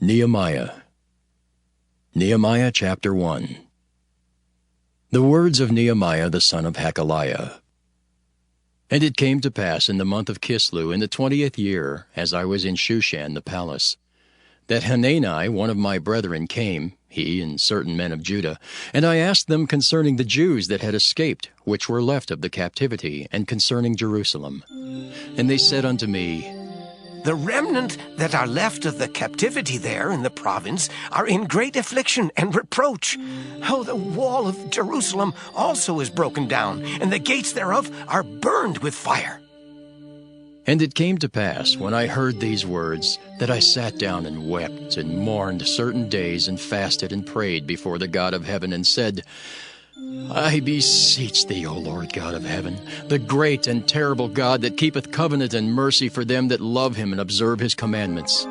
Nehemiah. Nehemiah chapter 1. The words of Nehemiah the son of Hakaliah. And it came to pass in the month of Kislew in the 20th year, as I was in Shushan the palace, that Hanani one of my brethren came, he and certain men of Judah, and I asked them concerning the Jews that had escaped, which were left of the captivity, and concerning Jerusalem. And they said unto me, The remnant that are left of the captivity there in the province are in great affliction and reproach. Oh, the wall of Jerusalem also is broken down, and the gates thereof are burned with fire. And it came to pass, when I heard these words, that I sat down and wept and mourned certain days and fasted and prayed before the God of heaven and said, I beseech thee, O Lord God of heaven, the great and terrible God that keepeth covenant and mercy for them that love him and observe his commandments.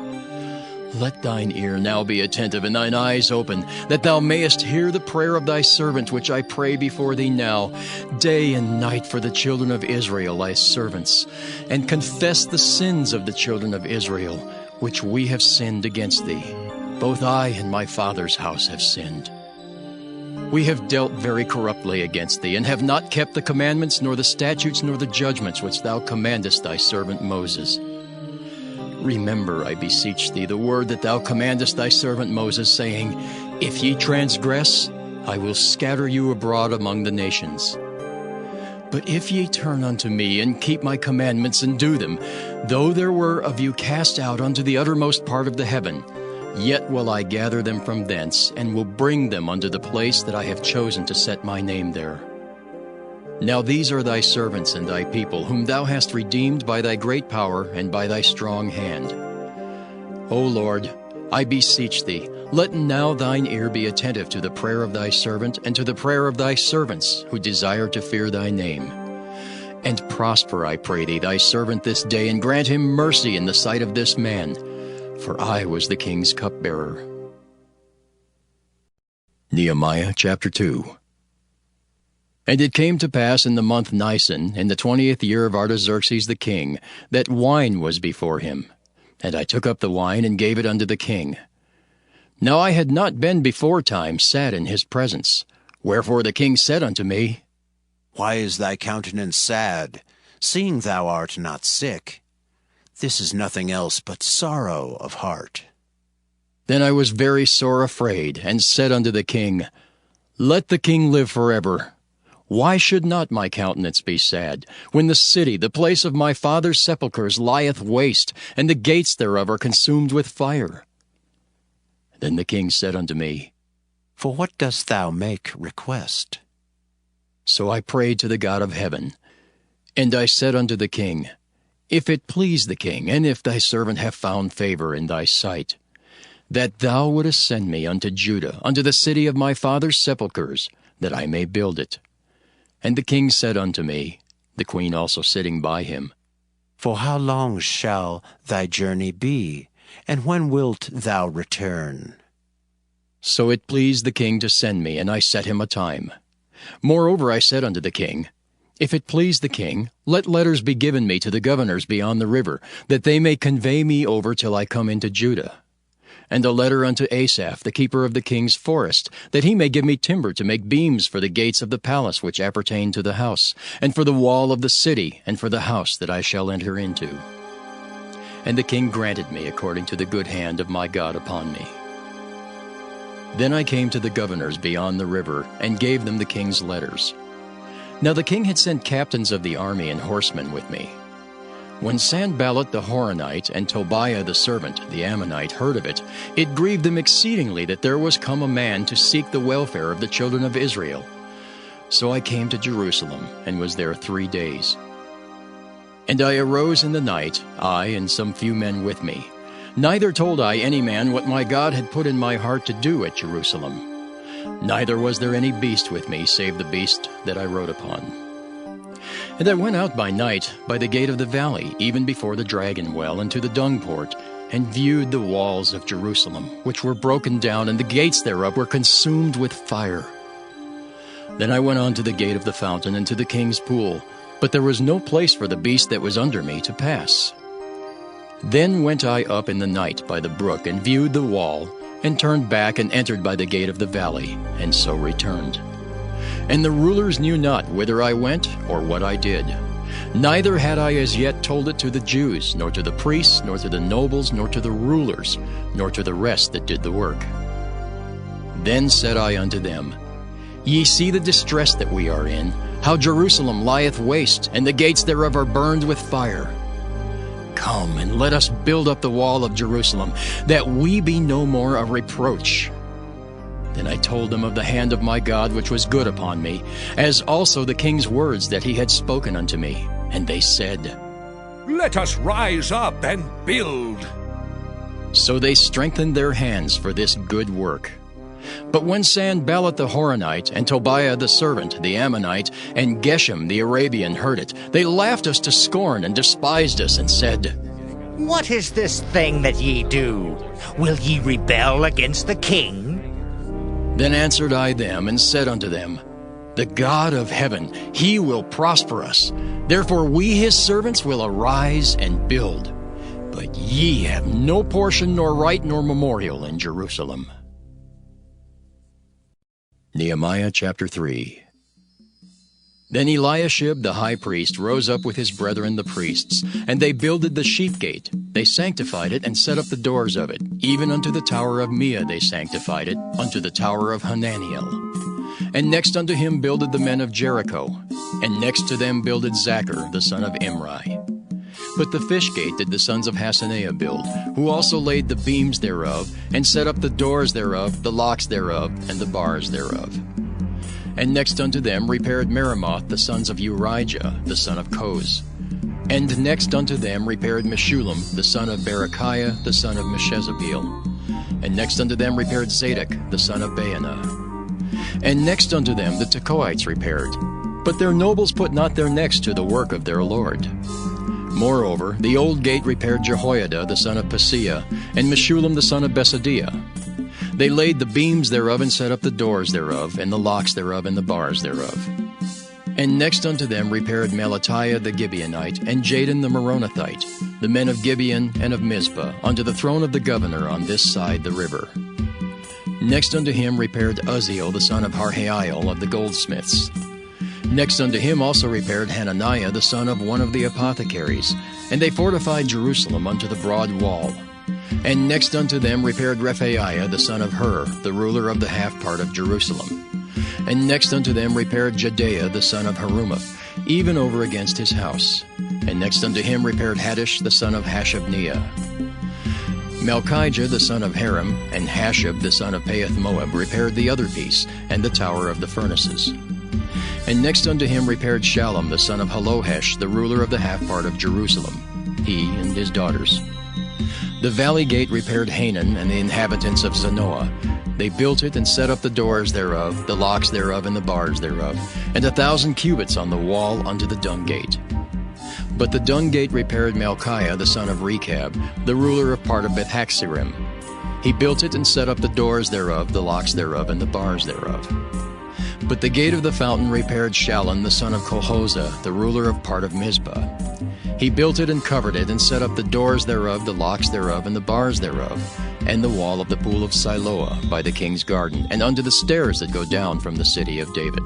Let thine ear now be attentive and thine eyes open, that thou mayest hear the prayer of thy servant which I pray before thee now, day and night for the children of Israel thy servants, and confess the sins of the children of Israel, which we have sinned against thee. Both I and my father's house have sinned. We have dealt very corruptly against thee, and have not kept the commandments, nor the statutes, nor the judgments which thou commandest thy servant Moses. Remember, I beseech thee, the word that thou commandest thy servant Moses, saying, If ye transgress, I will scatter you abroad among the nations. But if ye turn unto me, and keep my commandments, and do them, though there were of you cast out unto the uttermost part of the heaven, yet will I gather them from thence, and will bring them unto the place that I have chosen to set my name there. Now these are thy servants and thy people, whom thou hast redeemed by thy great power and by thy strong hand. O Lord, I beseech thee, let now thine ear be attentive to the prayer of thy servant and to the prayer of thy servants, who desire to fear thy name. And prosper, I pray thee, thy servant this day, and grant him mercy in the sight of this man, for I was the king's cupbearer. Nehemiah chapter 2. And it came to pass in the month Nisan, in the 20th year of Artaxerxes the king, that wine was before him. And I took up the wine and gave it unto the king. Now I had not been beforetime sat in his presence. Wherefore the king said unto me, Why is thy countenance sad, seeing thou art not sick? This is nothing else but sorrow of heart. Then I was very sore afraid, and said unto the king, Let the king live forever. Why should not my countenance be sad, when the city, the place of my father's sepulchres, lieth waste, and the gates thereof are consumed with fire? Then the king said unto me, For what dost thou make request? So I prayed to the God of heaven. And I said unto the king, If it please the king, and if thy servant have found favor in thy sight, that thou wouldest send me unto Judah, unto the city of my father's sepulchres, that I may build it. And the king said unto me, the queen also sitting by him, For how long shall thy journey be, and when wilt thou return? So it pleased the king to send me, and I set him a time. Moreover I said unto the king, If it please the king, let letters be given me to the governors beyond the river, that they may convey me over till I come into Judah. And a letter unto Asaph, the keeper of the king's forest, that he may give me timber to make beams for the gates of the palace which appertain to the house, and for the wall of the city, and for the house that I shall enter into. And the king granted me according to the good hand of my God upon me. Then I came to the governors beyond the river, and gave them the king's letters. Now the king had sent captains of the army and horsemen with me. When Sanballat the Horonite and Tobiah the servant, the Ammonite, heard of it, it grieved them exceedingly that there was come a man to seek the welfare of the children of Israel. So I came to Jerusalem, and was there 3 days. And I arose in the night, I and some few men with me. Neither told I any man what my God had put in my heart to do at Jerusalem. Neither was there any beast with me, save the beast that I rode upon. And I went out by night by the gate of the valley, even before the dragon well, and to the dung port, and viewed the walls of Jerusalem, which were broken down, and the gates thereof were consumed with fire. Then I went on to the gate of the fountain, and to the king's pool, but there was no place for the beast that was under me to pass. Then went I up in the night by the brook, and viewed the wall, and turned back, and entered by the gate of the valley, and so returned. And the rulers knew not whither I went, or what I did. Neither had I as yet told it to the Jews, nor to the priests, nor to the nobles, nor to the rulers, nor to the rest that did the work. Then said I unto them, Ye see the distress that we are in, how Jerusalem lieth waste, and the gates thereof are burned with fire. Come, and let us build up the wall of Jerusalem, that we be no more a reproach. Then I told them of the hand of my God which was good upon me, as also the king's words that he had spoken unto me. And they said, Let us rise up and build. So they strengthened their hands for this good work. But when Sanballat the Horonite, and Tobiah the servant, the Ammonite, and Geshem the Arabian heard it, they laughed us to scorn and despised us, and said, What is this thing that ye do? Will ye rebel against the king? Then answered I them, and said unto them, The God of heaven, he will prosper us. Therefore we his servants will arise and build. But ye have no portion, nor right, nor memorial in Jerusalem. Nehemiah chapter 3. Then Eliashib the high priest rose up with his brethren the priests, and they builded the sheep gate. They sanctified it, and set up the doors of it. Even unto the tower of Meah they sanctified it, unto the tower of Hananiel. And next unto him builded the men of Jericho, and next to them builded Zachar the son of Imri. But the fish gate did the sons of Hassenaah build, who also laid the beams thereof, and set up the doors thereof, the locks thereof, and the bars thereof. And next unto them repaired Meremoth the sons of Urijah, the son of Koz. And next unto them repaired Meshullam the son of Berechiah, the son of Meshezabeel. And next unto them repaired Zadok the son of Baanah. And next unto them the Tekoites repaired. But their nobles put not their necks to the work of their lord. Moreover, the old gate repaired Jehoiada the son of Paseah, and Meshullam the son of Besadiah. They laid the beams thereof, and set up the doors thereof, and the locks thereof, and the bars thereof. And next unto them repaired Melatiah the Gibeonite, and Jadon the Meronothite, the men of Gibeon and of Mizpah, unto the throne of the governor on this side the river. Next unto him repaired Uzziel the son of Harhaiel of the goldsmiths. Next unto him also repaired Hananiah the son of one of the apothecaries, and they fortified Jerusalem unto the broad wall. And next unto them repaired Rephaiah the son of Hur, the ruler of the half part of Jerusalem. And next unto them repaired Jedaiah the son of Harumaph, even over against his house. And next unto him repaired Haddish the son of Hashabniah. Malchijah the son of Haram, and Hashab the son of Pahath-Moab repaired the other piece, and the tower of the furnaces. And next unto him repaired Shallum the son of Halohesh, the ruler of the half part of Jerusalem, he and his daughters. The valley gate repaired Hanan and the inhabitants of Zanoah. They built it and set up the doors thereof, the locks thereof, and the bars thereof, and 1,000 cubits on the wall unto the dung gate. But the dung gate repaired Malchiah the son of Rechab, the ruler of part of Beth-Haxerim. He built it and set up the doors thereof, the locks thereof, and the bars thereof. But the gate of the fountain repaired Shallun the son of Colhozah, the ruler of part of Mizpah. He built it and covered it, and set up the doors thereof, the locks thereof, and the bars thereof, and the wall of the pool of Siloah by the king's garden, and unto the stairs that go down from the city of David.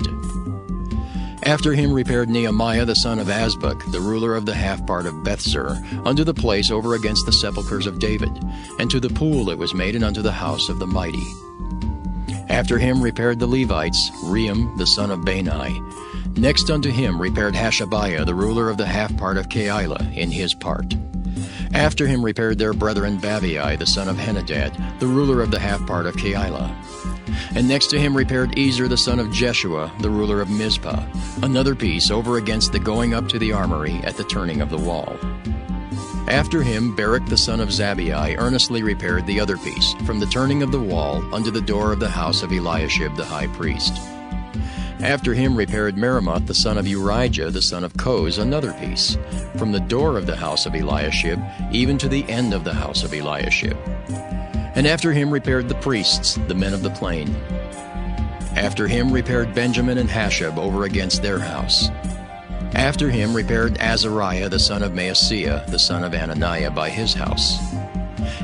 After him repaired Nehemiah the son of Azbuk, the ruler of the half part of Bethzur, unto the place over against the sepulchres of David, and to the pool that was made, and unto the house of the mighty. After him repaired the Levites, Rehum the son of Bani. Next unto him repaired Hashabiah, the ruler of the half part of Keilah, in his part. After him repaired their brethren Bavai, the son of Henadad, the ruler of the half part of Keilah. And next to him repaired Ezer, the son of Jeshua, the ruler of Mizpah, another piece over against the going up to the armory at the turning of the wall. After him Barak the son of Zabai earnestly repaired the other piece, from the turning of the wall unto the door of the house of Eliashib the high priest. After him repaired Meremoth the son of Urijah the son of Koz another piece, from the door of the house of Eliashib even to the end of the house of Eliashib. And after him repaired the priests, the men of the plain. After him repaired Benjamin and Hashab over against their house. After him repaired Azariah the son of Maaseiah, the son of Ananiah, by his house.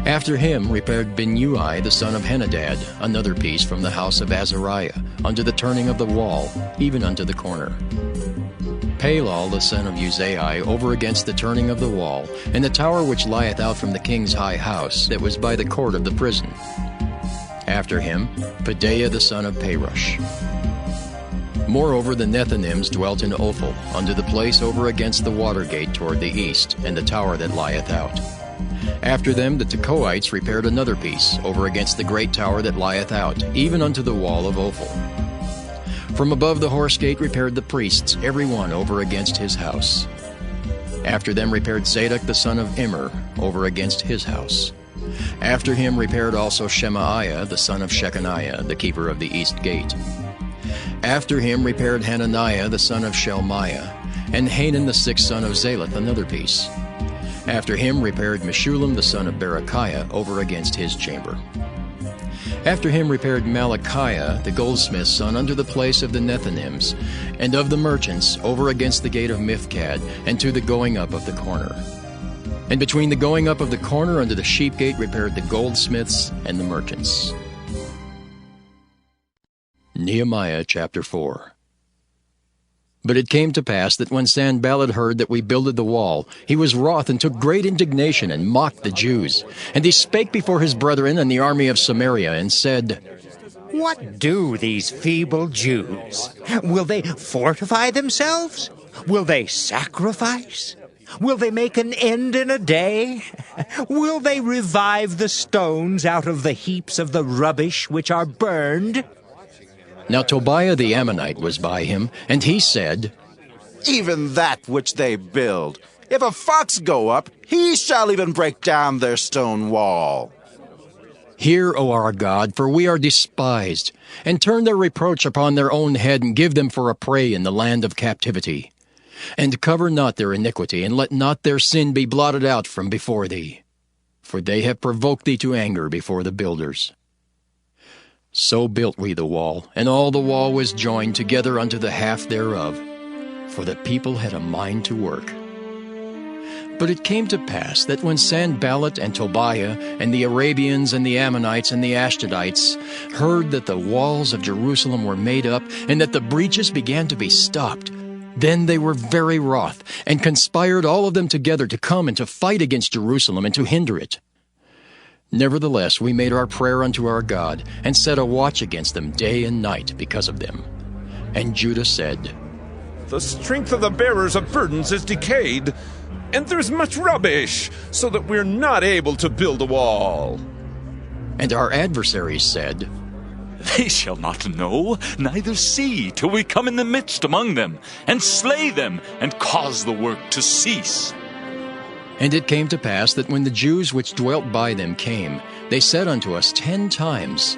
After him repaired Binnui the son of Henadad, another piece from the house of Azariah, unto the turning of the wall, even unto the corner. Palal the son of Uzai over against the turning of the wall, and the tower which lieth out from the king's high house, that was by the court of the prison. After him Pedaiah the son of Parosh. Moreover the Nethinims dwelt in Ophel, unto the place over against the water gate toward the east, and the tower that lieth out. After them the Tekoites repaired another piece, over against the great tower that lieth out, even unto the wall of Ophel. From above the horse gate repaired the priests, every one over against his house. After them repaired Zadok the son of Immer, over against his house. After him repaired also Shemaiah the son of Shechaniah, the keeper of the east gate. After him repaired Hananiah the son of Shelmiah, and Hanan the sixth son of Zaleth another piece. After him repaired Meshullam the son of Berechiah over against his chamber. After him repaired Malachiah the goldsmith's son unto the place of the Nethinims, and of the merchants over against the gate of Mifkad, and to the going up of the corner. And between the going up of the corner unto the sheep gate repaired the goldsmiths and the merchants. Nehemiah chapter 4. But it came to pass that when Sanballat heard that we builded the wall, he was wroth and took great indignation and mocked the Jews. And he spake before his brethren and the army of Samaria, and said, What do these feeble Jews? Will they fortify themselves? Will they sacrifice? Will they make an end in a day? Will they revive the stones out of the heaps of the rubbish which are burned? Now Tobiah the Ammonite was by him, and he said, Even that which they build, if a fox go up, he shall even break down their stone wall. Hear, O our God, for we are despised, and turn their reproach upon their own head, and give them for a prey in the land of captivity. And cover not their iniquity, and let not their sin be blotted out from before thee. For they have provoked thee to anger before the builders. So built we the wall, and all the wall was joined together unto the half thereof, for the people had a mind to work. But it came to pass that when Sanballat and Tobiah and the Arabians and the Ammonites and the Ashdodites heard that the walls of Jerusalem were made up, and that the breaches began to be stopped, then they were very wroth, and conspired all of them together to come and to fight against Jerusalem and to hinder it. Nevertheless, we made our prayer unto our God, and set a watch against them day and night because of them. And Judah said, The strength of the bearers of burdens is decayed, and there's much rubbish, so that we're not able to build a wall. And our adversaries said, They shall not know, neither see, till we come in the midst among them, and slay them, and cause the work to cease. And it came to pass that when the Jews which dwelt by them came, they said unto us 10 times,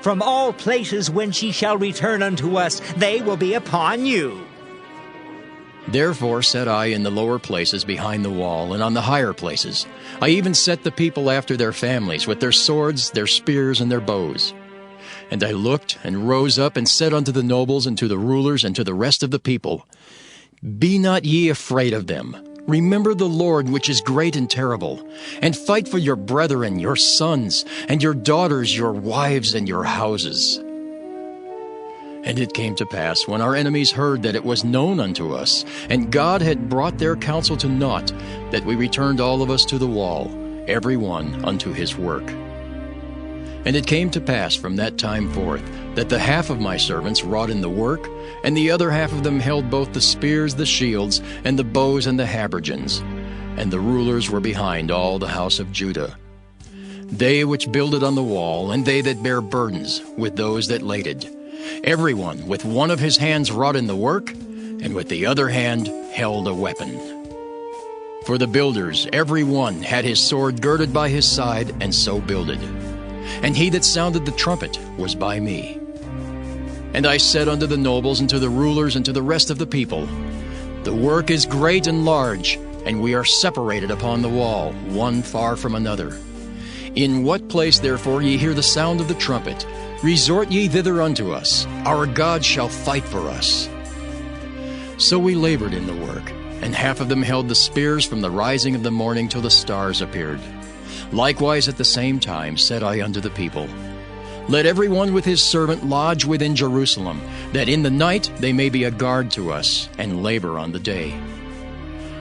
From all places whence ye shall return unto us, they will be upon you. Therefore set I in the lower places behind the wall, and on the higher places. I even set the people after their families, with their swords, their spears, and their bows. And I looked, and rose up, and said unto the nobles, and to the rulers, and to the rest of the people, Be not ye afraid of them. Remember the Lord, which is great and terrible, and fight for your brethren, your sons, and your daughters, your wives, and your houses. And it came to pass, when our enemies heard that it was known unto us, and God had brought their counsel to naught, that we returned all of us to the wall, every one unto his work. And it came to pass from that time forth, that the half of my servants wrought in the work, and the other half of them held both the spears, the shields, and the bows, and the habergeons. And the rulers were behind all the house of Judah. They which builded on the wall, and they that bare burdens, with those that laded. Every one with one of his hands wrought in the work, and with the other hand held a weapon. For the builders, every one had his sword girded by his side, and so builded. And he that sounded the trumpet was by me. And I said unto the nobles, and to the rulers, and to the rest of the people, The work is great and large, and we are separated upon the wall, one far from another. In what place therefore ye hear the sound of the trumpet, resort ye thither unto us. Our God shall fight for us. So we labored in the work, and half of them held the spears from the rising of the morning till the stars appeared. Likewise at the same time said I unto the people, Let every one with his servant lodge within Jerusalem, that in the night they may be a guard to us, and labor on the day.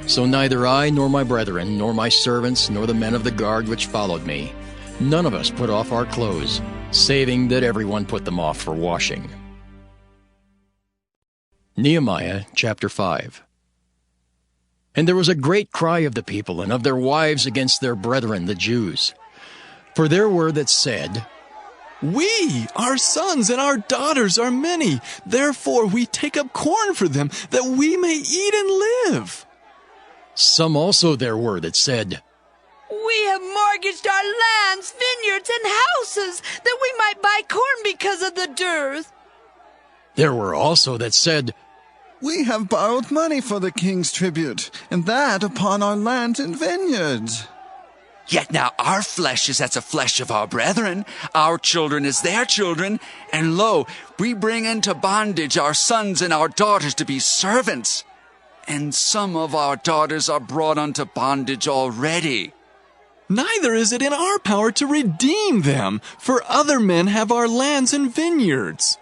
So neither I, nor my brethren, nor my servants, nor the men of the guard which followed me, none of us put off our clothes, saving that every one put them off for washing. Nehemiah chapter 5. And there was a great cry of the people and of their wives against their brethren the Jews. For there were that said, We, our sons and our daughters are many, therefore we take up corn for them, that we may eat and live. Some also there were that said, We have mortgaged our lands, vineyards, and houses, that we might buy corn because of the dearth. There were also that said, We have borrowed money for the king's tribute, and that upon our lands and vineyards. Yet now our flesh is as the flesh of our brethren, our children as their children, and lo, we bring into bondage our sons and our daughters to be servants. And some of our daughters are brought unto bondage already. Neither is it in our power to redeem them, for other men have our lands and vineyards.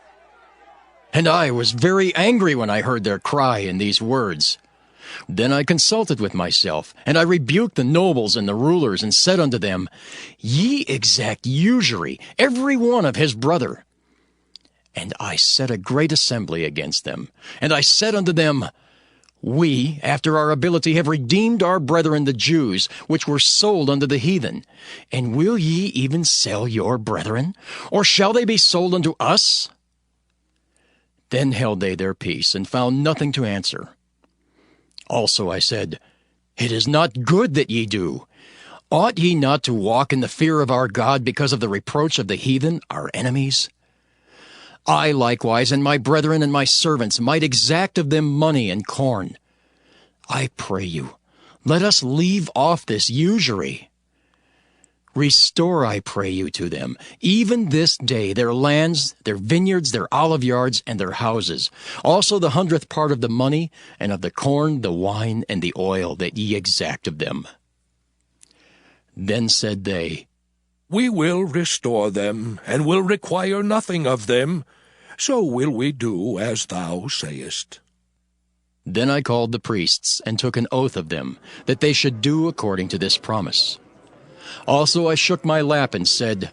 And I was very angry when I heard their cry in these words. Then I consulted with myself, and I rebuked the nobles and the rulers, and said unto them, Ye exact usury, every one of his brother. And I set a great assembly against them. And I said unto them, We, after our ability, have redeemed our brethren the Jews, which were sold unto the heathen. And will ye even sell your brethren? Or shall they be sold unto us? Then held they their peace, and found nothing to answer. Also I said, It is not good that ye do. Ought ye not to walk in the fear of our God because of the reproach of the heathen, our enemies? I likewise and my brethren and my servants might exact of them money and corn. I pray you, let us leave off this usury. Restore, I pray you, to them, even this day, their lands, their vineyards, their olive yards, and their houses, also the 100th part of the money, and of the corn, the wine, and the oil that ye exact of them. Then said they, We will restore them, and will require nothing of them. So will we do as thou sayest. Then I called the priests, and took an oath of them, that they should do according to this promise. Also I shook my lap and said,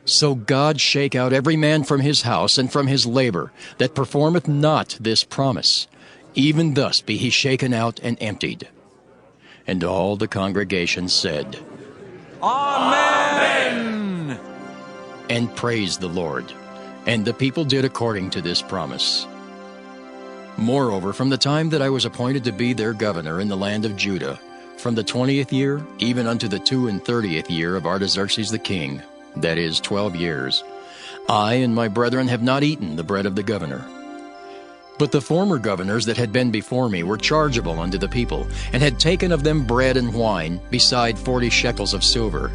So God shake out every man from his house and from his labor, that performeth not this promise. Even thus be he shaken out and emptied. And all the congregation said, Amen! And praised the Lord. And the people did according to this promise. Moreover, from the time that I was appointed to be their governor in the land of Judah, from the 20th year, even unto the 32nd year of Artaxerxes the king, that is, 12 years, I and my brethren have not eaten the bread of the governor. But the former governors that had been before me were chargeable unto the people, and had taken of them bread and wine, beside 40 shekels of silver.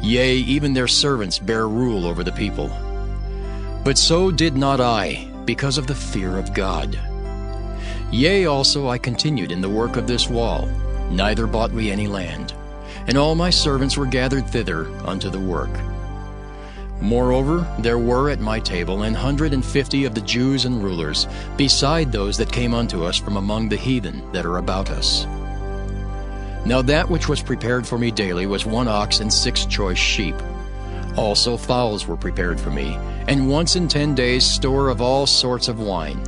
Yea, even their servants bare rule over the people. But so did not I, because of the fear of God. Yea, also I continued in the work of this wall, neither bought we any land, and all my servants were gathered thither unto the work. Moreover, there were at my table 150 of the Jews and rulers, beside those that came unto us from among the heathen that are about us. Now that which was prepared for me daily was 1 ox and 6 choice sheep. Also fowls were prepared for me, and once in 10 days store of all sorts of wine.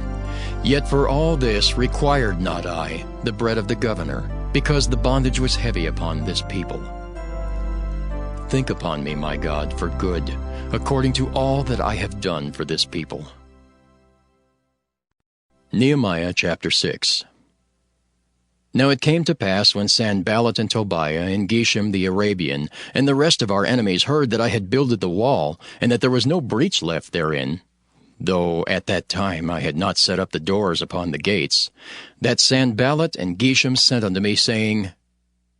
Yet for all this required not I the bread of the governor, because the bondage was heavy upon this people. Think upon me, my God, for good, according to all that I have done for this people. Nehemiah chapter 6. Now it came to pass, when Sanballat and Tobiah and Geshem the Arabian and the rest of our enemies heard that I had builded the wall, and that there was no breach left therein, though at that time I had not set up the doors upon the gates, that Sanballat and Geshem sent unto me, saying,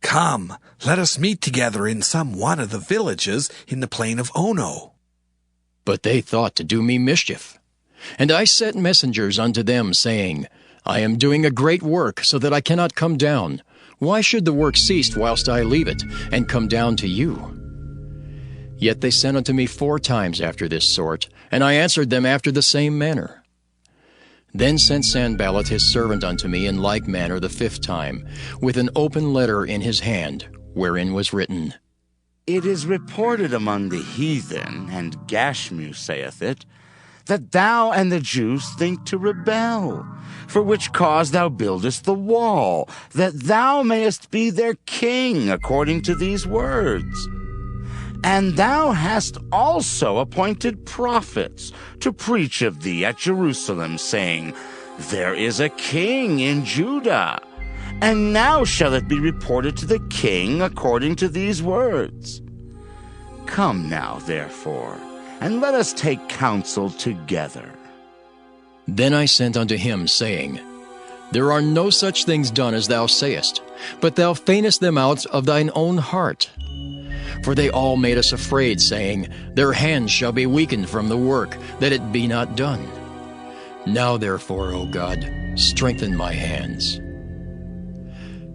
Come, let us meet together in some one of the villages in the plain of Ono. But they thought to do me mischief. And I sent messengers unto them, saying, I am doing a great work, so that I cannot come down. Why should the work cease whilst I leave it, and come down to you? Yet they sent unto me 4 times after this sort, and I answered them after the same manner. Then sent Sanballat his servant unto me in like manner the 5th time, with an open letter in his hand, wherein was written, It is reported among the heathen, and Gashmu saith it, that thou and the Jews think to rebel, for which cause thou buildest the wall, that thou mayest be their king, according to these words. And thou hast also appointed prophets to preach of thee at Jerusalem, saying, There is a king in Judah. And now shall it be reported to the king according to these words. Come now, therefore, and let us take counsel together. Then I sent unto him, saying, There are no such things done as thou sayest, but thou feignest them out of thine own heart. For they all made us afraid, saying, Their hands shall be weakened from the work, that it be not done. Now therefore, O God, strengthen my hands.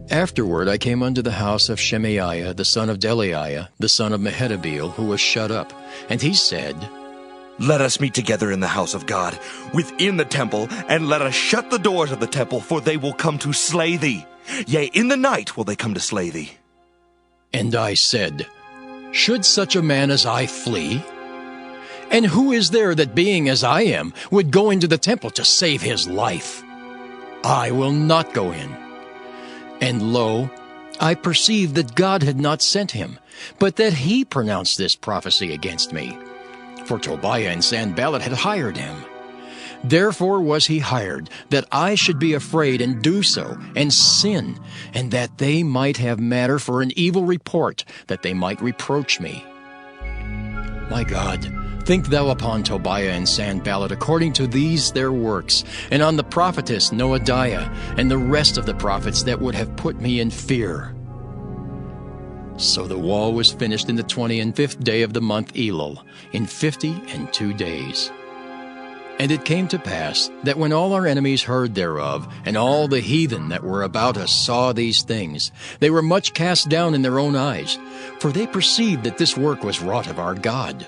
Afterward I came unto the house of Shemaiah, the son of Delaiah, the son of Mehetabeel, who was shut up. And he said, Let us meet together in the house of God, within the temple, and let us shut the doors of the temple, for they will come to slay thee. Yea, in the night will they come to slay thee. And I said, Should such a man as I flee? And who is there that, being as I am, would go into the temple to save his life? I will not go in. And lo, I perceived that God had not sent him, but that he pronounced this prophecy against me. For Tobiah and Sanballat had hired him. Therefore was he hired, that I should be afraid and do so, and sin, and that they might have matter for an evil report, that they might reproach me. My God, think thou upon Tobiah and Sanballat according to these their works, and on the prophetess Noadiah, and the rest of the prophets that would have put me in fear. So the wall was finished in the 25th day of the month Elul, in 52 days. And it came to pass that when all our enemies heard thereof, and all the heathen that were about us saw these things, they were much cast down in their own eyes, for they perceived that this work was wrought of our God.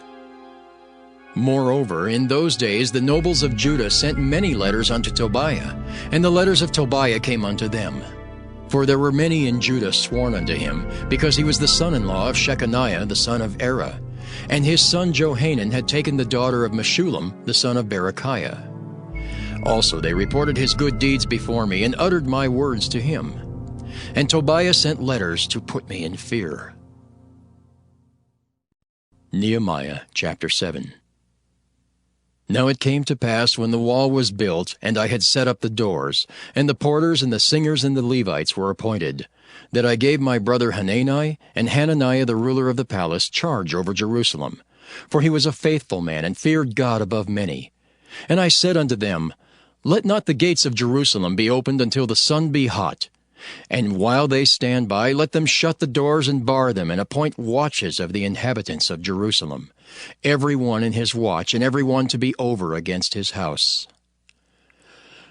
Moreover, in those days the nobles of Judah sent many letters unto Tobiah, and the letters of Tobiah came unto them. For there were many in Judah sworn unto him, because he was the son-in-law of Shechaniah the son of Era, and his son Johanan had taken the daughter of Meshullam the son of Berechiah. Also they reported his good deeds before me, and uttered my words to him. And Tobiah sent letters to put me in fear. Nehemiah chapter 7. Now it came to pass, when the wall was built, and I had set up the doors, and the porters and the singers and the Levites were appointed, that I gave my brother Hanani and Hananiah the ruler of the palace charge over Jerusalem. For he was a faithful man, and feared God above many. And I said unto them, Let not the gates of Jerusalem be opened until the sun be hot. And while they stand by, let them shut the doors and bar them, and appoint watches of the inhabitants of Jerusalem, every one in his watch, and every one to be over against his house.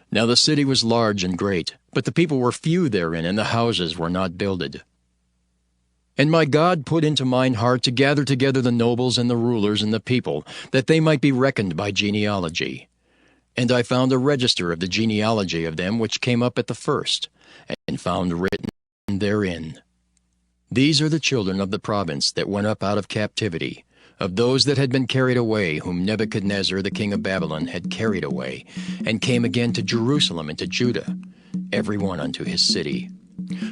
Now the city was large and great, but the people were few therein, and the houses were not builded. And my God put into mine heart to gather together the nobles and the rulers and the people, that they might be reckoned by genealogy. And I found a register of the genealogy of them which came up at the first, and found written therein, These are the children of the province that went up out of captivity, of those that had been carried away, whom Nebuchadnezzar the king of Babylon had carried away, and came again to Jerusalem and to Judah, every one unto his city,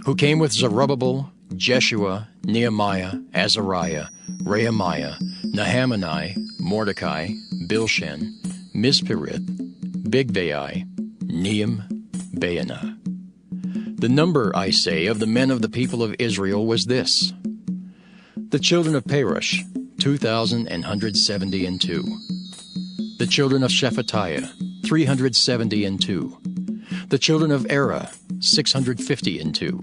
who came with Zerubbabel, Jeshua, Nehemiah, Azariah, Rehemiah, Nahamani, Mordecai, Bilshan, Mispirith, Bigvai, Nehem, Baanah. The number, I say, of the men of the people of Israel was this: the children of Perush, 2,172. The children of Shephatiah, 372. The children of Era, 652.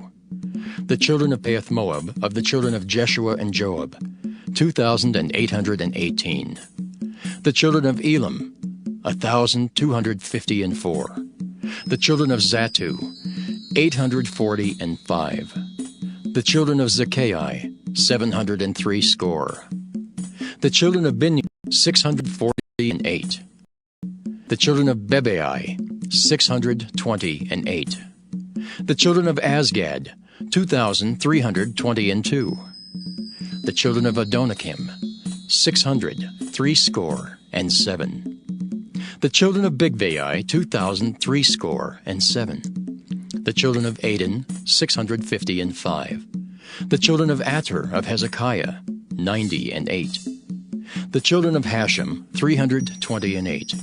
The children of Pahath-Moab, of the children of Jeshua and Joab, 2,818. The children of Elam, 1,254. The children of Zattu, 845. The children of Zaccai, 703 score. The children of Binyam, 648. The children of Bebai, 628. The children of Azgad, 2,322. The children of Adonikim, 603 score and 7. The children of Bigvai, 2,003 score and 7. The children of Aden, 655. The children of Ater of Hezekiah, 98. The children of Hashem, 328.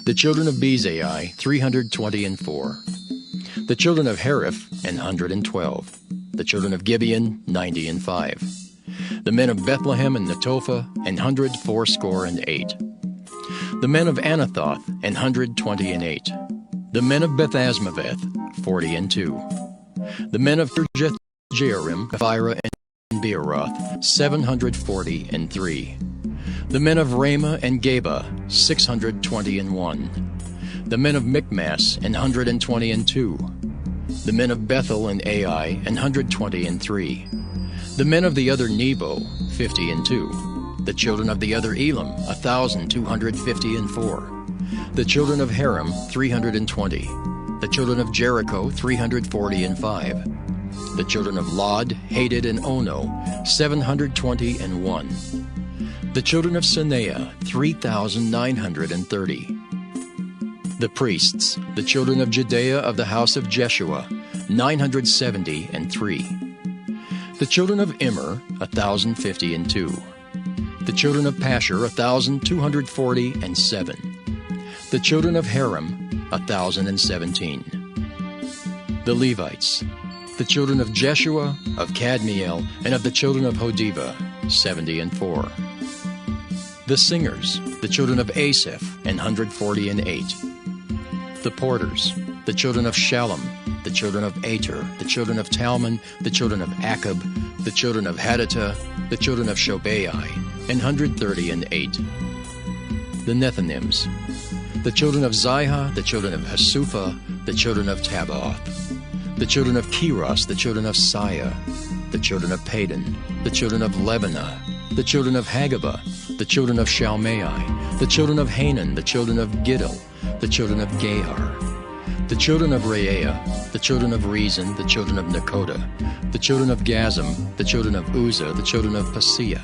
The children of Bezai, 324. The children of Hariph, 112. The children of Gibeon, 95. The men of Bethlehem and Netophah, 184 The men of Anathoth, 128. The men of Beth-Asmaveth, 42. The men of Kirjath Jearim, Ephirah, and Beeroth, 743. The men of Ramah and Geba, 621. The men of Michmas, 122. The men of Bethel and Ai, 123. The men of the other Nebo, 50. The children of the other Elam, 1,254. The children of Haram, 320. The children of Jericho, 345. The children of Lod, Hadid, and Ono, 721. The children of Senea, 3,930. The priests, the children of Judea of the house of Jeshua, 973. The children of Immer, 1,052. The children of Pashur, 1,247. The children of Haram, 1,017. The Levites, the children of Jeshua, of Kadmiel, and of the children of Hodiva, 74. The singers, the children of Asaph, 148. The porters, the children of Shallum, the children of Ater, the children of Talmon, the children of Akab, the children of Hadattah, the children of Shobai, 138. The Nethinims, the children of Zihah, the children of Hasupha, the children of Tabaoth, the children of Keros, the children of Siah, the children of Padon, the children of Lebanah, the children of Hagabah, the children of Shalmai, the children of Hanan, the children of Giddel, the children of Gahar, the children of Reaiah, the children of Rezin, the children of Nekoda, the children of Gazam, the children of Uzzah, the children of Paseah,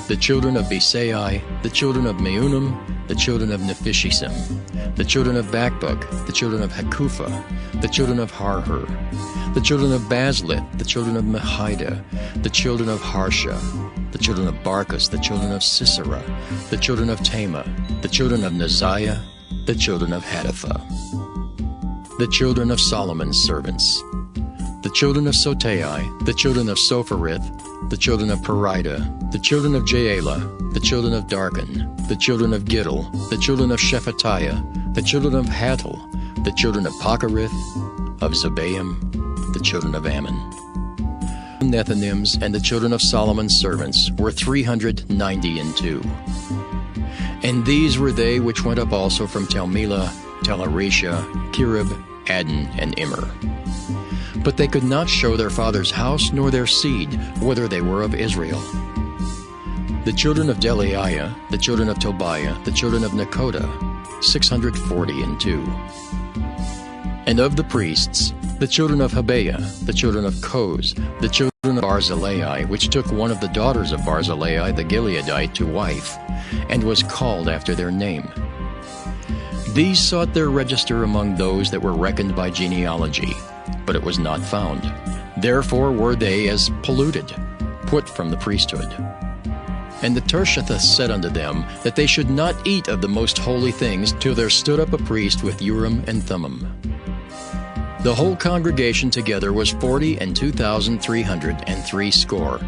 the children of Besai, the children of Meunim, the children of Nephishisim, the children of Bakbuk, the children of Hakupha, the children of Harhur, the children of Bazlith, the children of Mehida, the children of Harsha, the children of Barkus, the children of Sisera, the children of Tema, the children of Neziah, the children of Hatipha. The children of Solomon's servants, the children of Sotai, the children of Sopherith, the children of Perida, the children of Jaela, the children of Darkon, the children of Giddel, the children of Shephatiah, the children of Hattil, the children of Pocherith, of Zebaim, the children of Ammon. Nethinims and the children of Solomon's servants were 392. And these were they which went up also from Telmelah, Tel-Arisha, Kirib, Adon, and Immer. But they could not show their father's house nor their seed, whether they were of Israel. The children of Delaiah, the children of Tobiah, the children of Nekoda, 642. And of the priests, the children of Habeah, the children of Koz, the children of Barzillai, which took one of the daughters of Barzillai the Gileadite to wife, and was called after their name. These sought their register among those that were reckoned by genealogy, but it was not found. Therefore were they as polluted, put from the priesthood. And the Tershathah said unto them that they should not eat of the most holy things till there stood up a priest with Urim and Thummim. The whole congregation together was 42,303 score,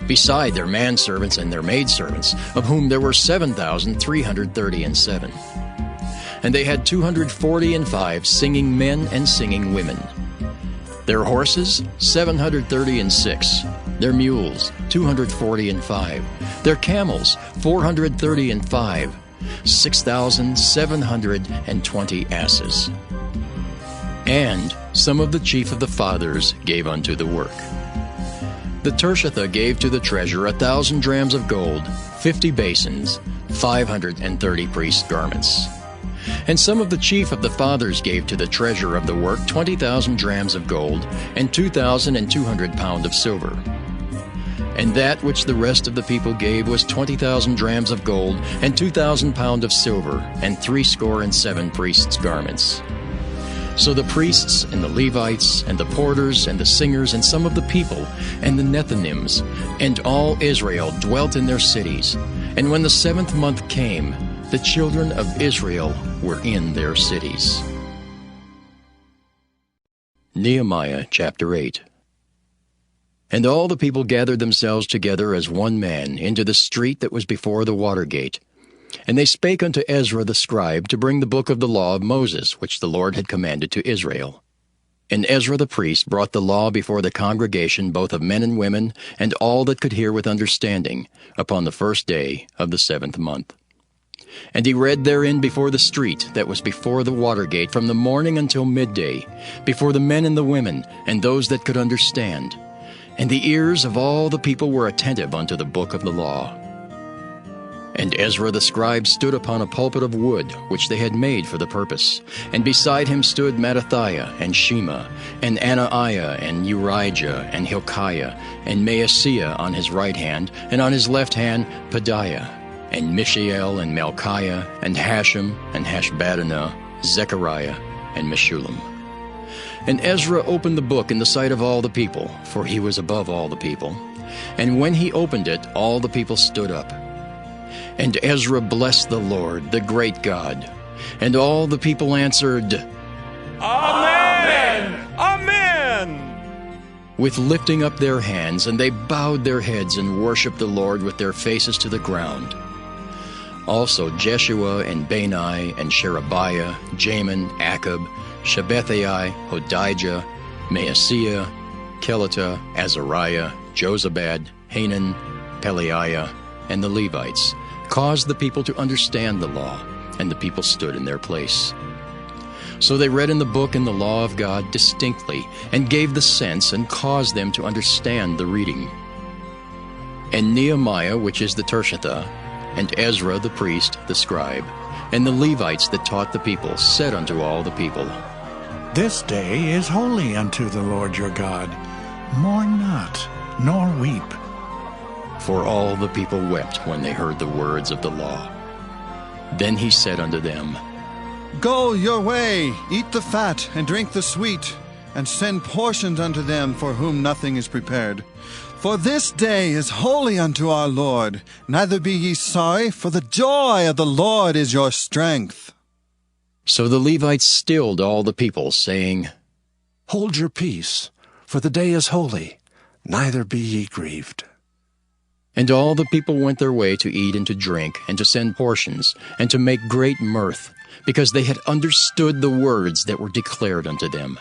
beside their manservants and their maidservants, of whom there were 7,337. And they had 245 singing men and singing women. Their horses, 736. Their mules, 245. Their camels, 435. 6,720 asses. And some of the chief of the fathers gave unto the work. The Tirshatha gave to the treasure 1,000 drams of gold, 50 basins, 530 priests' garments. And some of the chief of the fathers gave to the treasure of the work 20,000 drams of gold, and 2,200 pound of silver. And that which the rest of the people gave was 20,000 drams of gold, and 2,000 pound of silver, and 67 priests' garments. So the priests and the Levites and the porters and the singers and some of the people and the Nethinims and all Israel dwelt in their cities. And when the 7th month came, the children of Israel were in their cities. Nehemiah chapter 8. And all the people gathered themselves together as one man into the street that was before the water gate. And they spake unto Ezra the scribe to bring the book of the law of Moses, which the Lord had commanded to Israel. And Ezra the priest brought the law before the congregation, both of men and women, and all that could hear with understanding, upon the 1st day of the 7th month. And he read therein before the street that was before the water gate from the morning until midday, before the men and the women, and those that could understand. And the ears of all the people were attentive unto the book of the law. And Ezra the scribe stood upon a pulpit of wood, which they had made for the purpose. And beside him stood Mattithiah, and Shema, and Anaiah, and Urijah, and Hilkiah, and Maaseiah on his right hand, and on his left hand Pedaiah, and Mishael, and Malchiah, and Hashem, and Hashbaddanah, Zechariah, and Meshullam. And Ezra opened the book in the sight of all the people, for he was above all the people. And when he opened it, all the people stood up. And Ezra blessed the Lord, the great God. And all the people answered, Amen! Amen! With lifting up their hands, and they bowed their heads and worshipped the Lord with their faces to the ground. Also Jeshua and Bani and Sherebiah, Jamin, Akab, Shabbethai, Hodijah, Maaseiah, Kelita, Azariah, Jozabad, Hanan, Pelaiah, and the Levites caused the people to understand the law, and the people stood in their place. So they read in the book and the law of God distinctly, and gave the sense, and caused them to understand the reading. And Nehemiah, which is the Tirshatha, and Ezra the priest, the scribe, and the Levites that taught the people, said unto all the people, This day is holy unto the Lord your God. Mourn not, nor weep. For all the people wept when they heard the words of the law. Then he said unto them, Go your way, eat the fat, and drink the sweet, and send portions unto them for whom nothing is prepared. For this day is holy unto our Lord. Neither be ye sorry, for the joy of the Lord is your strength. So the Levites stilled all the people, saying, Hold your peace, for the day is holy, neither be ye grieved. And all the people went their way to eat and to drink, and to send portions, and to make great mirth, because they had understood the words that were declared unto them.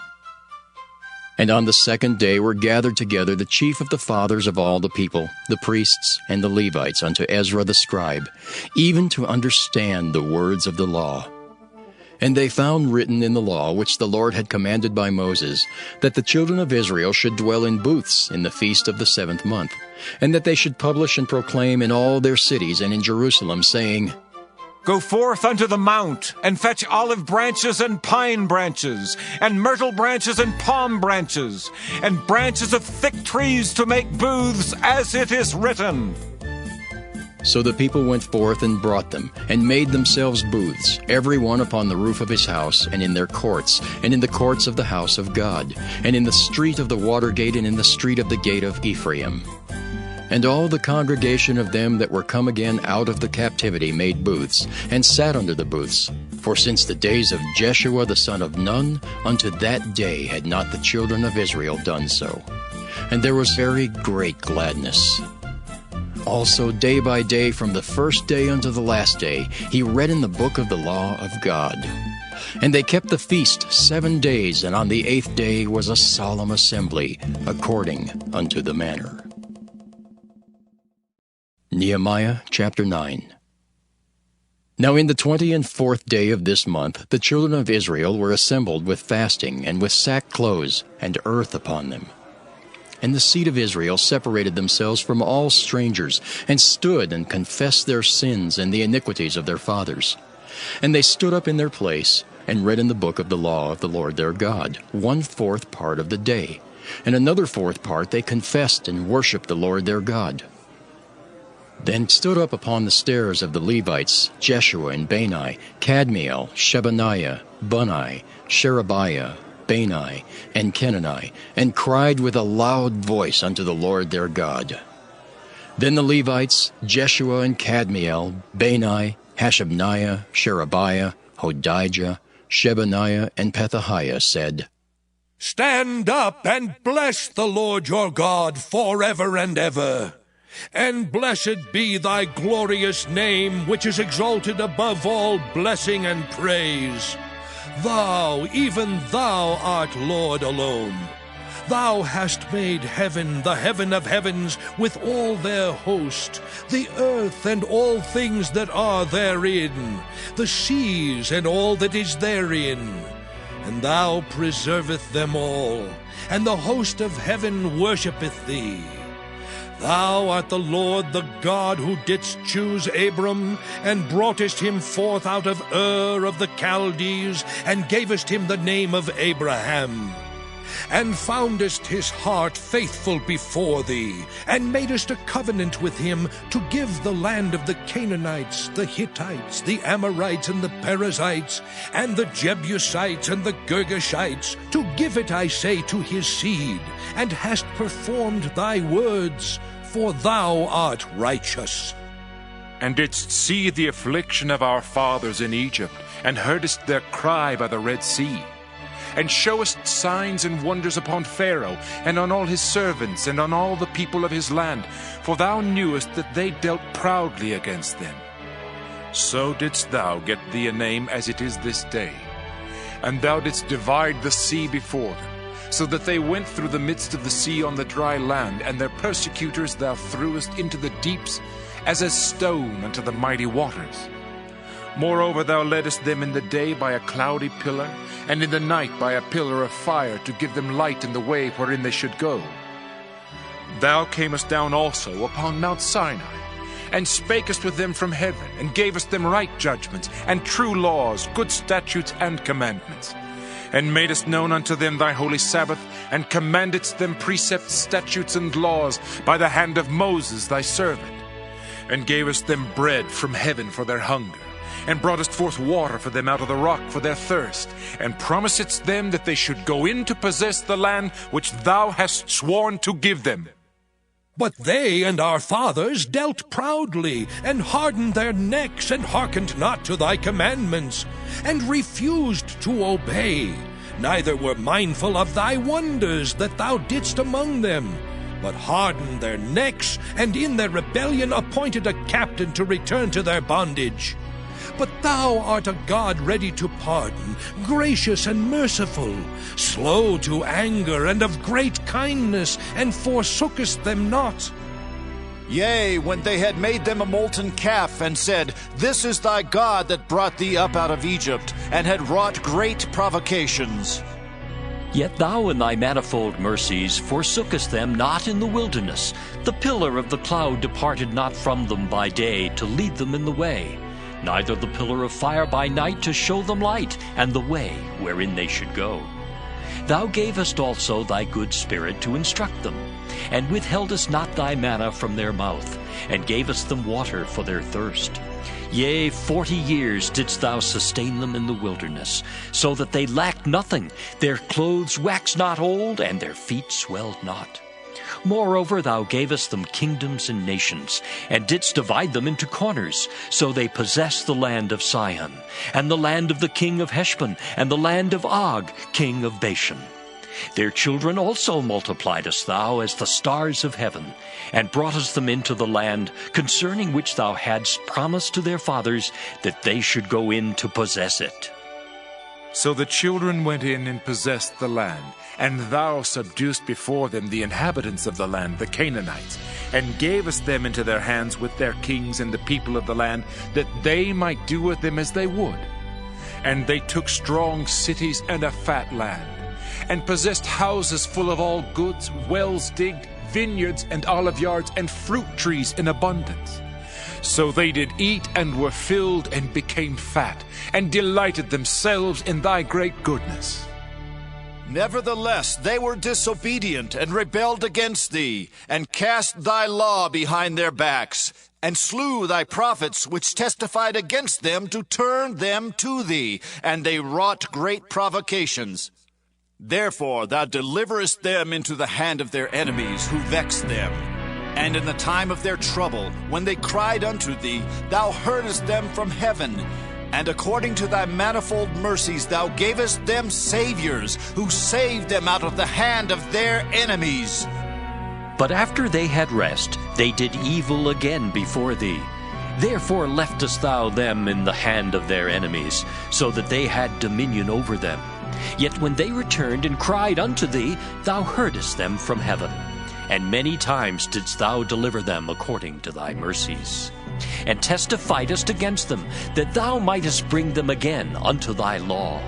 And on the 2nd day were gathered together the chief of the fathers of all the people, the priests and the Levites, unto Ezra the scribe, even to understand the words of the law. And they found written in the law, which the Lord had commanded by Moses, that the children of Israel should dwell in booths in the feast of the 7th month, and that they should publish and proclaim in all their cities and in Jerusalem, saying, Go forth unto the mount, and fetch olive branches and pine branches, and myrtle branches and palm branches, and branches of thick trees to make booths, as it is written. So the people went forth and brought them, and made themselves booths, every one upon the roof of his house, and in their courts, and in the courts of the house of God, and in the street of the water gate, and in the street of the gate of Ephraim. And all the congregation of them that were come again out of the captivity made booths, and sat under the booths. For since the days of Jeshua the son of Nun, unto that day had not the children of Israel done so. And there was very great gladness. Also day by day, from the 1st day unto the last day, he read in the book of the law of God. And they kept the feast 7 days, and on the 8th day was a solemn assembly, according unto the manner. Nehemiah chapter 9. Now in the 24th day of this month the children of Israel were assembled with fasting, and with sackcloths and earth upon them. And the seed of Israel separated themselves from all strangers, and stood and confessed their sins and the iniquities of their fathers. And they stood up in their place, and read in the book of the law of the Lord their God, 1/4 part of the day. And another 4th part they confessed and worshipped the Lord their God. Then stood up upon the stairs of the Levites Jeshua and Bani, Kadmiel, Shebaniah, Bunni, Sherebiah, Bani, and Kenani, and cried with a loud voice unto the Lord their God. Then the Levites Jeshua and Kadmiel, Bani, Hashabniah, Sherebiah, Hodijah, Shebaniah, and Pethahiah said, Stand up and bless the Lord your God forever and ever. And blessed be thy glorious name, which is exalted above all blessing and praise. Thou, even thou, art Lord alone. Thou hast made heaven, the heaven of heavens, with all their host, the earth and all things that are therein, the seas and all that is therein. And thou preserveth them all, and the host of heaven worshippeth thee. Thou art the Lord the God who didst choose Abram, and broughtest him forth out of Ur of the Chaldees, and gavest him the name of Abraham, and foundest his heart faithful before thee, and madest a covenant with him to give the land of the Canaanites, the Hittites, the Amorites, and the Perizzites, and the Jebusites, and the Girgashites, to give it, I say, to his seed, and hast performed thy words, for thou art righteous. And didst see the affliction of our fathers in Egypt, and heardest their cry by the Red Sea, and showest signs and wonders upon Pharaoh, and on all his servants, and on all the people of his land, for thou knewest that they dealt proudly against them. So didst thou get thee a name as it is this day. And thou didst divide the sea before them, so that they went through the midst of the sea on the dry land, and their persecutors thou threwest into the deeps, as a stone unto the mighty waters. Moreover, thou leddest them in the day by a cloudy pillar, and in the night by a pillar of fire, to give them light in the way wherein they should go. Thou camest down also upon Mount Sinai, and spakest with them from heaven, and gavest them right judgments, and true laws, good statutes, and commandments, and madest known unto them thy holy Sabbath, and commandedst them precepts, statutes, and laws by the hand of Moses thy servant, and gavest them bread from heaven for their hunger, and broughtest forth water for them out of the rock for their thirst, and promisedst them that they should go in to possess the land which thou hast sworn to give them. But they and our fathers dealt proudly, and hardened their necks, and hearkened not to thy commandments, and refused to obey, neither were mindful of thy wonders that thou didst among them, but hardened their necks, and in their rebellion appointed a captain to return to their bondage. But thou art a God ready to pardon, gracious and merciful, slow to anger, and of great kindness, and forsookest them not. Yea, when they had made them a molten calf, and said, This is thy God that brought thee up out of Egypt, and had wrought great provocations. Yet thou in thy manifold mercies forsookest them not in the wilderness. The pillar of the cloud departed not from them by day to lead them in the way, neither the pillar of fire by night to show them light, and the way wherein they should go. Thou gavest also thy good Spirit to instruct them, and withheldest not thy manna from their mouth, and gavest them water for their thirst. Yea, 40 years didst thou sustain them in the wilderness, so that they lacked nothing. Their clothes waxed not old, and their feet swelled not. Moreover, thou gavest them kingdoms and nations, and didst divide them into corners. So they possessed the land of Sihon, and the land of the king of Heshbon, and the land of Og, king of Bashan. Their children also multipliedest thou as the stars of heaven, and broughtest them into the land, concerning which thou hadst promised to their fathers, that they should go in to possess it. So the children went in and possessed the land, and thou subduedst before them the inhabitants of the land, the Canaanites, and gavest them into their hands with their kings and the people of the land, that they might do with them as they would. And they took strong cities and a fat land, and possessed houses full of all goods, wells digged, vineyards and olive yards, and fruit trees in abundance. So they did eat and were filled and became fat, and delighted themselves in thy great goodness. Nevertheless, they were disobedient and rebelled against thee, and cast thy law behind their backs, and slew thy prophets which testified against them to turn them to thee, and they wrought great provocations. Therefore thou deliverest them into the hand of their enemies who vexed them. And in the time of their trouble, when they cried unto thee, thou heardest them from heaven. And according to thy manifold mercies thou gavest them saviors, who saved them out of the hand of their enemies. But after they had rest, they did evil again before thee. Therefore leftest thou them in the hand of their enemies, so that they had dominion over them. Yet when they returned and cried unto thee, thou heardest them from heaven. And many times didst thou deliver them according to thy mercies. And testifiedst against them, that thou mightest bring them again unto thy law.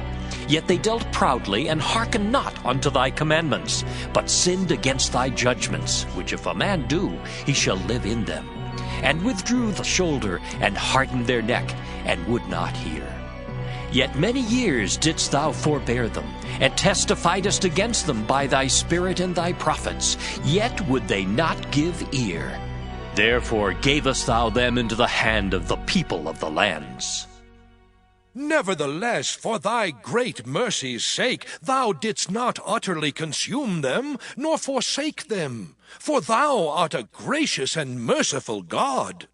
Yet they dealt proudly, and hearkened not unto thy commandments, but sinned against thy judgments, which if a man do, he shall live in them. And withdrew the shoulder, and hardened their neck, and would not hear. Yet many years didst thou forbear them, and testifiedst against them by thy Spirit and thy prophets, yet would they not give ear. Therefore gavest thou them into the hand of the people of the lands. Nevertheless, for thy great mercy's sake, thou didst not utterly consume them, nor forsake them. For thou art a gracious and merciful God.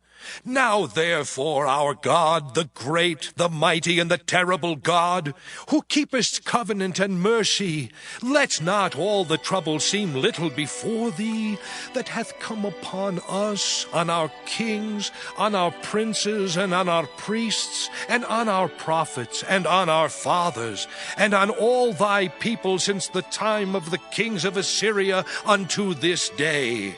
Now therefore, our God, the great, the mighty, and the terrible God, who keepest covenant and mercy, let not all the trouble seem little before thee, that hath come upon us, on our kings, on our princes, and on our priests, and on our prophets, and on our fathers, and on all thy people since the time of the kings of Assyria unto this day.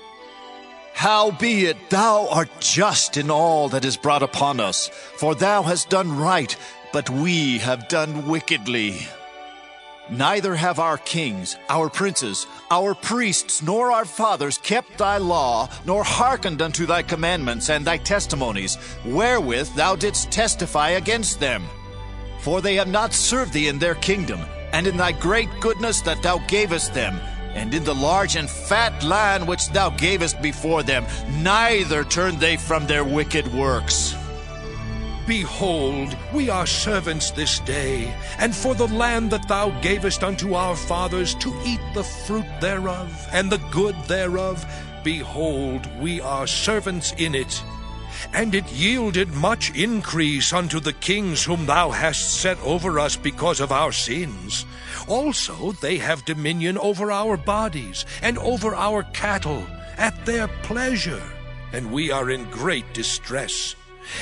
Howbeit thou art just in all that is brought upon us, for thou hast done right, but we have done wickedly. Neither have our kings, our princes, our priests, nor our fathers kept thy law, nor hearkened unto thy commandments and thy testimonies, wherewith thou didst testify against them. For they have not served thee in their kingdom, and in thy great goodness that thou gavest them, and in the large and fat land which thou gavest before them, neither turned they from their wicked works. Behold, we are servants this day, and for the land that thou gavest unto our fathers to eat the fruit thereof, and the good thereof, behold, we are servants in it. And it yielded much increase unto the kings whom thou hast set over us because of our sins. Also they have dominion over our bodies, and over our cattle, at their pleasure, and we are in great distress.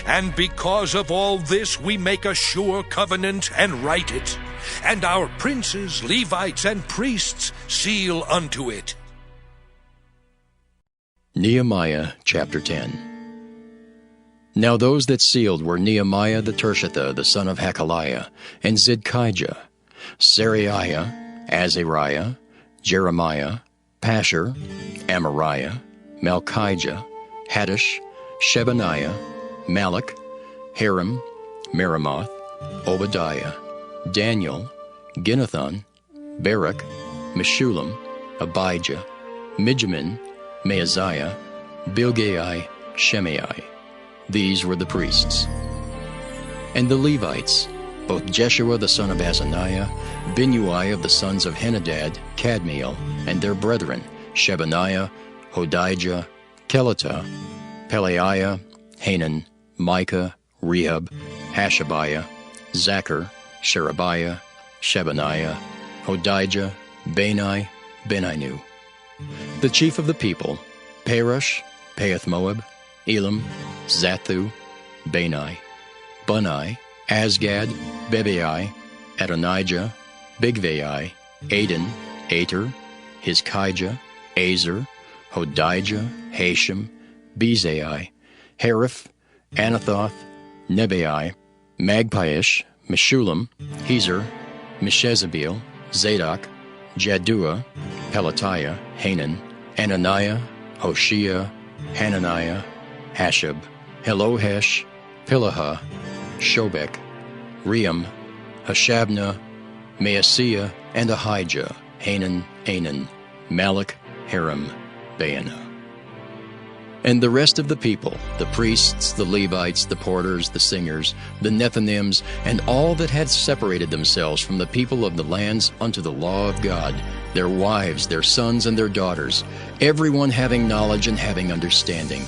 And because of all this we make a sure covenant, and write it, and our princes, Levites, and priests seal unto it. Nehemiah chapter 10. Now those that sealed were Nehemiah the Tirshatha, the son of Hakaliah, and Zidkijah, Seraiah, Azariah, Jeremiah, Pashur, Amariah, Malchijah, Haddish, Shebaniah, Malach, Harim, Meremoth, Obadiah, Daniel, Ginnathan, Barak, Meshullam, Abijah, Mijamin, Maaziah, Bilgai, Shemai. These were the priests. And the Levites, both Jeshua the son of Azaniah, Binnui of the sons of Henadad, Kadmiel, and their brethren, Shebaniah, Hodijah, Kelita, Pelaiah, Hanan, Micah, Rehab, Hashabiah, Zachar, Sherebiah, Shebaniah, Hodijah, Bani, Beninu. The chief of the people, Perush, Pahath-Moab, Elam, Zathu, Bani, Bunai, Asgad, Bebai, Adonijah, Bigvai, Adin, Ater, Hizkijah, Azer, Hodijah, Hashem, Bezai, Hariph, Anathoth, Nebai, Magpiish, Meshullam, Hezer, Meshezabeel, Zadok, Jaddua, Pelatiah, Hanan, Ananiah, Hoshea, Hananiah, Hashab, Helohesh, Pilaha, Shobek, Ream, Hashabnah, Maaseiah, and Ahijah, Hanan, Anan, Malach, Haram, Baanah. And the rest of the people, the priests, the Levites, the porters, the singers, the Nethinims, and all that had separated themselves from the people of the lands unto the law of God, their wives, their sons, and their daughters, everyone having knowledge and having understanding.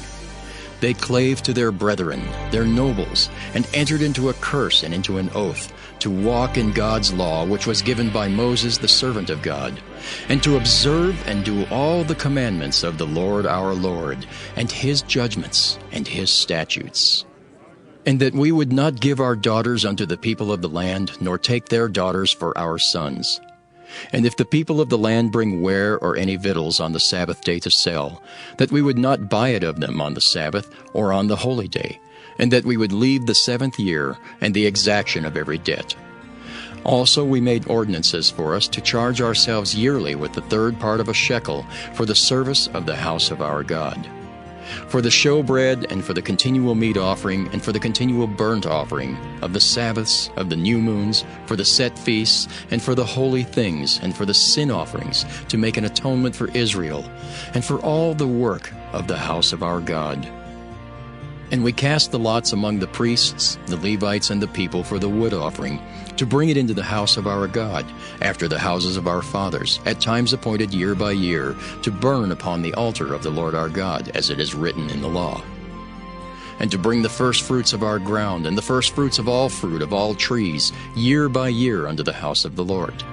They clave to their brethren, their nobles, and entered into a curse and into an oath, to walk in God's law, which was given by Moses the servant of God, and to observe and do all the commandments of the Lord our Lord, and his judgments and his statutes. And that we would not give our daughters unto the people of the land, nor take their daughters for our sons. And if the people of the land bring ware or any victuals on the Sabbath day to sell, that we would not buy it of them on the Sabbath or on the holy day, and that we would leave the 7th year and the exaction of every debt. Also we made ordinances for us to charge ourselves yearly with the 3rd part of a shekel for the service of the house of our God. For the showbread, and for the continual meat offering, and for the continual burnt offering, of the Sabbaths, of the new moons, for the set feasts, and for the holy things, and for the sin offerings, to make an atonement for Israel, and for all the work of the house of our God. And we cast the lots among the priests, the Levites, and the people for the wood offering, to bring it into the house of our God, after the houses of our fathers, at times appointed year by year, to burn upon the altar of the Lord our God, as it is written in the law. And to bring the firstfruits of our ground, and the firstfruits of all fruit of all trees, year by year unto the house of the Lord.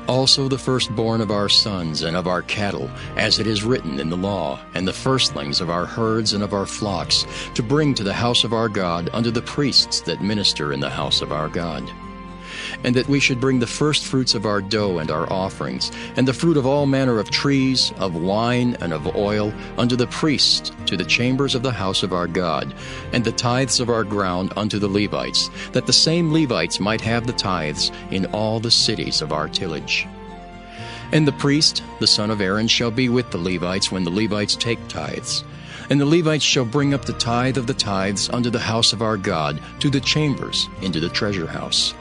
Also the firstborn of our sons and of our cattle, as it is written in the law, and the firstlings of our herds and of our flocks, to bring to the house of our God unto the priests that minister in the house of our God. And that we should bring the firstfruits of our dough and our offerings, and the fruit of all manner of trees, of wine, and of oil, unto the priests, to the chambers of the house of our God, and the tithes of our ground unto the Levites, that the same Levites might have the tithes in all the cities of our tillage. And the priest, the son of Aaron, shall be with the Levites when the Levites take tithes. And the Levites shall bring up the tithe of the tithes unto the house of our God, to the chambers, into the treasure house.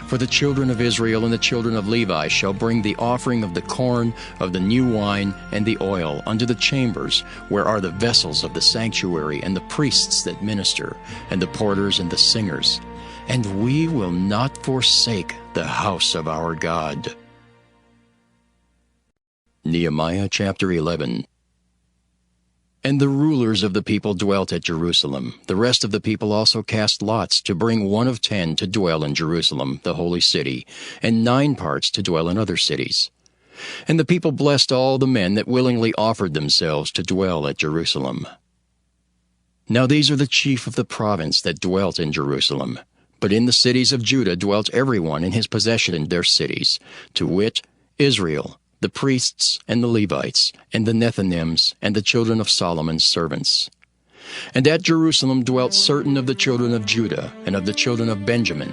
For the children of Israel and the children of Levi shall bring the offering of the corn, of the new wine, and the oil unto the chambers, where are the vessels of the sanctuary, and the priests that minister, and the porters and the singers. And we will not forsake the house of our God. Nehemiah chapter 11. And the rulers of the people dwelt at Jerusalem. The rest of the people also cast lots to bring 1 of 10 to dwell in Jerusalem, the holy city, and 9 parts to dwell in other cities. And the people blessed all the men that willingly offered themselves to dwell at Jerusalem. Now these are the chief of the province that dwelt in Jerusalem. But in the cities of Judah dwelt everyone in his possession in their cities, to wit, Israel, the priests and the Levites, and the Nethinims, and the children of Solomon's servants. And at Jerusalem dwelt certain of the children of Judah, and of the children of Benjamin.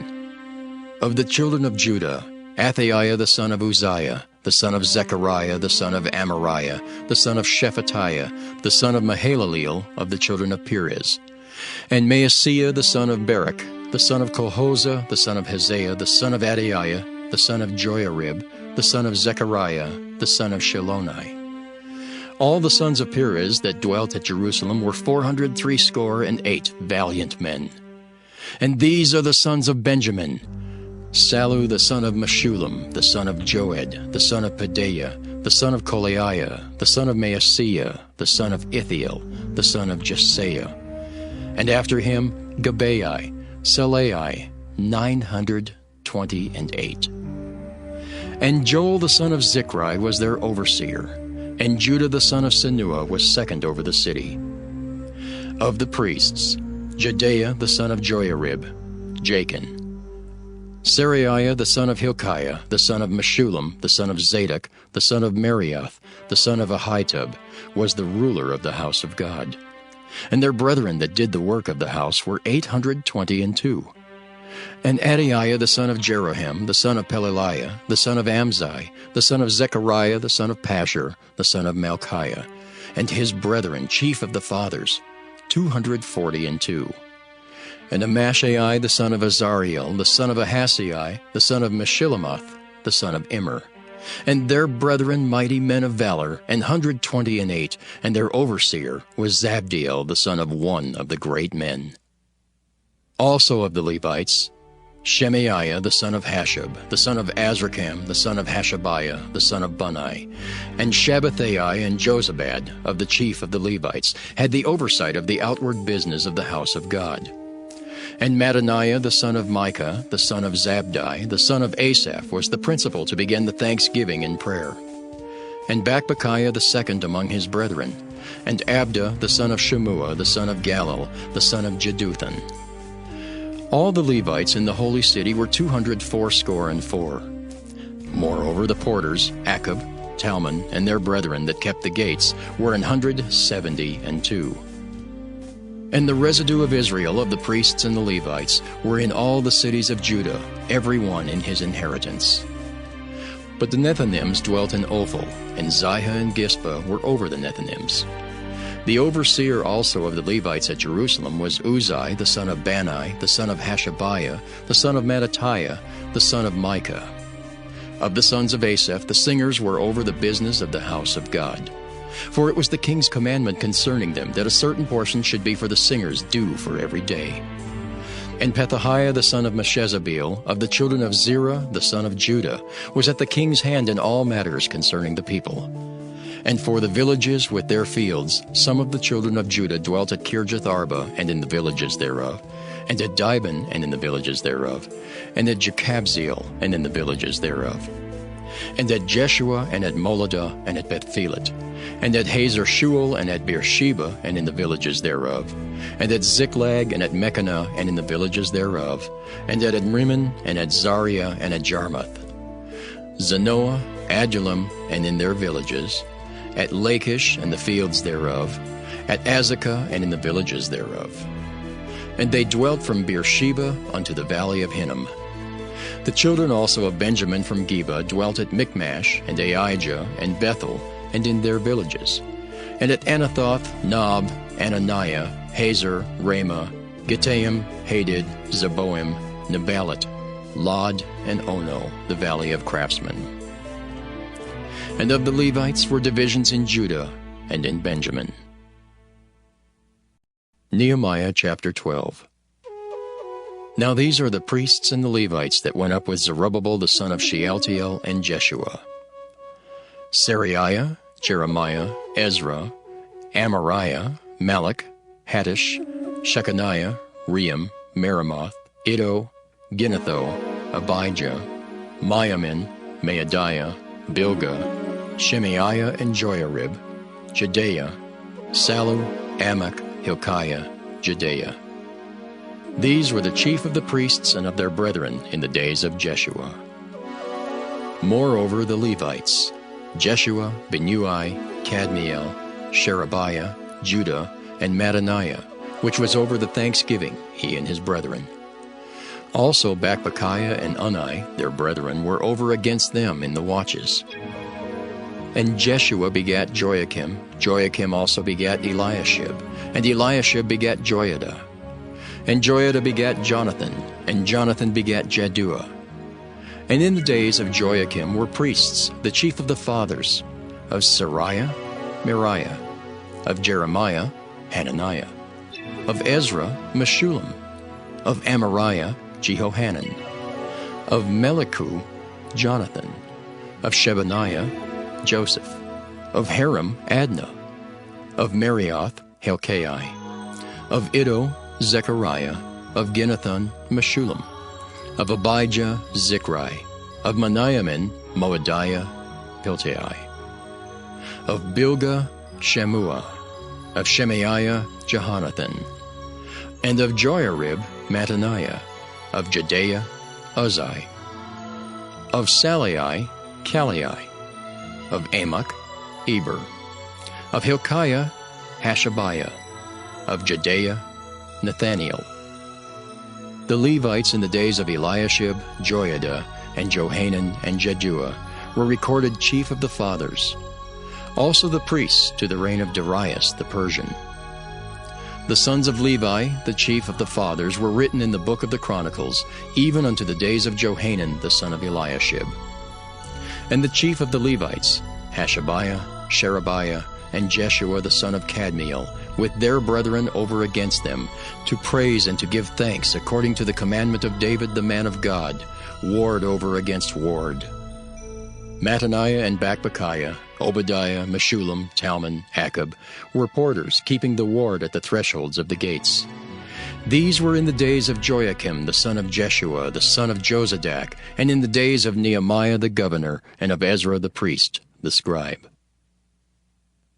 Of the children of Judah, Athaiah the son of Uzziah, the son of Zechariah, the son of Amariah, the son of Shephatiah, the son of Mahalaleel, of the children of Perez. And Maaseiah the son of Barak, the son of Colhozah, the son of Hezaiah, the son of Adaiah, the son of Joiarib, the son of Zechariah, the son of Shiloni. All the sons of Perez that dwelt at Jerusalem were 468 valiant men. And these are the sons of Benjamin: Sallu the son of Meshullam, the son of Joed, the son of Pedaiah, the son of Kolaiah, the son of Maaseiah, the son of Ithiel, the son of Jesaiah. And after him Gabai, Salai, 928. And Joel the son of Zichri was their overseer, and Judah the son of Senua was second over the city. Of the priests, Jedaiah the son of Joiarib, Jachin, Seraiah the son of Hilkiah, the son of Meshullam, the son of Zadok, the son of Merioth, the son of Ahitub, was the ruler of the house of God. And their brethren that did the work of the house were 822. And Adaiah the son of Jeroham, the son of Pelaliah, the son of Amzai, the son of Zechariah, the son of Pashur, the son of Malchiah, and his brethren, chief of the fathers, 242. And Amashai the son of Azariel, the son of Ahasai, the son of Meshillemoth, the son of Immer, and their brethren mighty men of valor, 128, and their overseer was Zabdiel the son of one of the great men. Also of the Levites, Shemaiah the son of Hashab, the son of Azrikam, the son of Hashabiah, the son of Bunai, and Shabbathai and Jozabad, of the chief of the Levites, had the oversight of the outward business of the house of God. And Mattaniah the son of Micah, the son of Zabdi, the son of Asaph, was the principal to begin the thanksgiving and prayer. And Bakbukiah the second among his brethren, and Abda the son of Shemua, the son of Galal, the son of Jeduthun. All the Levites in the holy city were 284. Moreover, the porters, Akab, Talmon, and their brethren that kept the gates, were 172. And the residue of Israel, of the priests and the Levites, were in all the cities of Judah, every one in his inheritance. But the Nethinims dwelt in Ophel, and Zihah and Gispa were over the Nethinims. The overseer also of the Levites at Jerusalem was Uzai, the son of Bani, the son of Hashabiah, the son of Mattatiah, the son of Micah. Of the sons of Asaph, the singers were over the business of the house of God. For it was the king's commandment concerning them that a certain portion should be for the singers due for every day. And Pethahiah the son of Meshezabeel, of the children of Zerah the son of Judah, was at the king's hand in all matters concerning the people. And for the villages with their fields, some of the children of Judah dwelt at Kirjath Arba and in the villages thereof, and at Dibon and in the villages thereof, and at Jekabzeel and in the villages thereof, and at Jeshua and at Moladah and at Bethphelet, and at Hazer Shual and at Beersheba and in the villages thereof, and at Ziklag and at Mechanah and in the villages thereof, and at Adrimmon and at Zaria and at Jarmuth, Zanoah, Adullam and in their villages, at Lachish and the fields thereof, at Azekah and in the villages thereof. And they dwelt from Beersheba unto the valley of Hinnom. The children also of Benjamin from Geba dwelt at Michmash, and Aijah, and Bethel, and in their villages, and at Anathoth, Nob, Ananiah, Hazer, Ramah, Gittaim, Hadid, Zeboim, Nebalat, Lod, and Ono, the valley of craftsmen. And of the Levites were divisions in Judah and in Benjamin. Nehemiah chapter 12. Now these are the priests and the Levites that went up with Zerubbabel the son of Shealtiel and Jeshua: Seraiah, Jeremiah, Ezra, Amariah, Malach, Hattush, Shechaniah, Ream, Meremoth, Iddo, Ginnetho, Abijah, Miamin, Maadiah, Bilgah, Shemaiah and Joiarib, Jedaiah, Sallu, Amok, Hilkiah, Jedaiah. These were the chief of the priests and of their brethren in the days of Jeshua. Moreover, the Levites, Jeshua, Binnui, Kadmiel, Sherebiah, Judah, and Mattaniah, which was over the thanksgiving, he and his brethren. Also Bakbukiah and Unai, their brethren, were over against them in the watches. And Jeshua begat Joiakim, Joiakim also begat Eliashib, and Eliashib begat Joiada. And Joiada begat Jonathan, and Jonathan begat Jaddua. And in the days of Joiakim were priests, the chief of the fathers, of Seraiah, Meriah, of Jeremiah, Hananiah, of Ezra, Meshullam, of Amariah, Jehohanan, of Melichu, Jonathan, of Shebaniah, Joseph, of Haram, Adnah, of Merioth, Helkai, of Iddo, Zechariah, of Ginnethon, Meshullam, of Abijah, Zichri, of Meniamin, Moadiah, Piltai, of Bilgah, Shemua, of Shemaiah, Jehonathan, and of Joiarib, Mattaniah, of Jedaiah, Uzai. Of Salai, Kalai. Of Amok, Eber. Of Hilkiah, Hashabiah. Of Jedaiah, Nathaniel. The Levites in the days of Eliashib, Joiada, and Johanan, and Jeduah were recorded chief of the fathers. Also the priests to the reign of Darius the Persian. The sons of Levi, the chief of the fathers, were written in the book of the Chronicles, even unto the days of Johanan the son of Eliashib. And the chief of the Levites, Hashabiah, Sherebiah, and Jeshua the son of Kadmiel, with their brethren over against them, to praise and to give thanks according to the commandment of David the man of God, ward over against ward. Mattaniah and Bakbukiah, Obadiah, Meshullam, Talmon, Akab, were porters, keeping the ward at the thresholds of the gates. These were in the days of Joachim the son of Jeshua, the son of Josadak, and in the days of Nehemiah the governor, and of Ezra the priest, the scribe.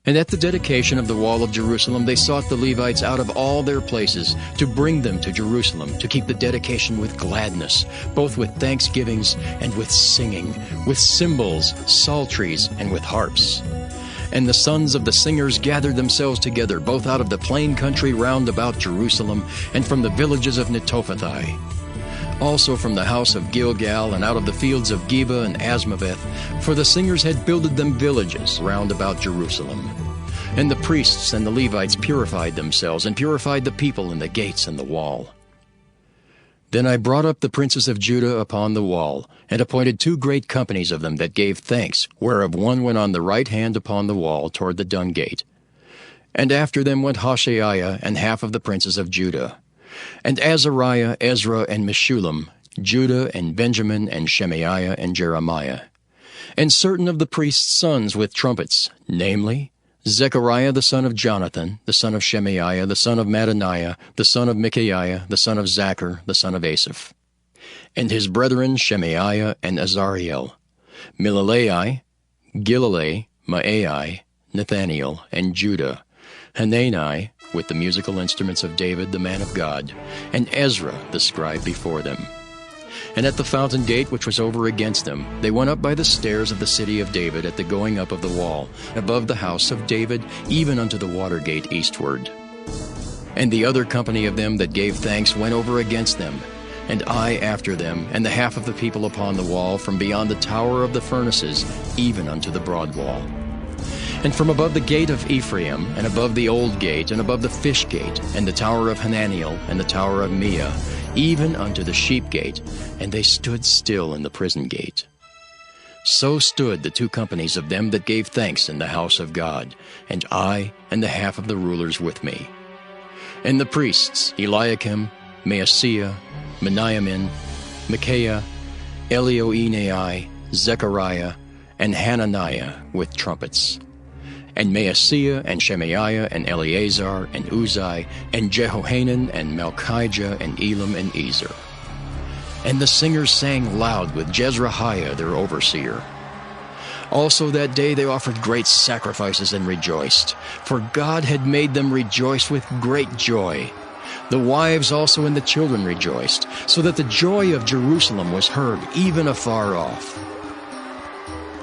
And at the dedication of the wall of Jerusalem they sought the Levites out of all their places to bring them to Jerusalem, to keep the dedication with gladness, both with thanksgivings and with singing, with cymbals, psalteries, and with harps. And the sons of the singers gathered themselves together, both out of the plain country round about Jerusalem, and from the villages of Netophathi. Also from the house of Gilgal, and out of the fields of Geba and Asmaveth, for the singers had builded them villages round about Jerusalem. And the priests and the Levites purified themselves, and purified the people in the gates and the wall. Then I brought up the princes of Judah upon the wall, and appointed 2 great companies of them that gave thanks, whereof one went on the right hand upon the wall toward the dung gate. And after them went Hoshaiah and half of the princes of Judah. And Azariah, Ezra, and Meshullam, Judah and Benjamin, and Shemaiah and Jeremiah. And certain of the priests' sons with trumpets, namely, Zechariah the son of Jonathan, the son of Shemaiah, the son of Mattaniah, the son of Micaiah, the son of Zachar, the son of Asaph. And his brethren Shemaiah and Azariel, Milalai, Gilalai, Maai, Nathaniel, and Judah, Hanani, with the musical instruments of David the man of God, and Ezra the scribe before them. And at the fountain gate which was over against them, they went up by the stairs of the city of David at the going up of the wall, above the house of David, even unto the water gate eastward. And the other company of them that gave thanks went over against them, and I after them, and the half of the people upon the wall, from beyond the tower of the furnaces, even unto the broad wall. And from above the gate of Ephraim, and above the old gate, and above the fish gate, and the tower of Hananiel, and the tower of Meah, even unto the sheep gate, and they stood still in the prison gate. So stood the 2 companies of them that gave thanks in the house of God, and I and the half of the rulers with me. And the priests, Eliakim, Maaseiah, Meniamin, Micaiah, Elioenai, Zechariah, and Hananiah with trumpets. And Maaseiah, and Shemaiah, and Eleazar, and Uzai, and Jehohanan, and Malchijah, and Elam, and Ezer. And the singers sang loud with Jezrahiah their overseer. Also that day they offered great sacrifices and rejoiced, for God had made them rejoice with great joy. The wives also and the children rejoiced, so that the joy of Jerusalem was heard even afar off.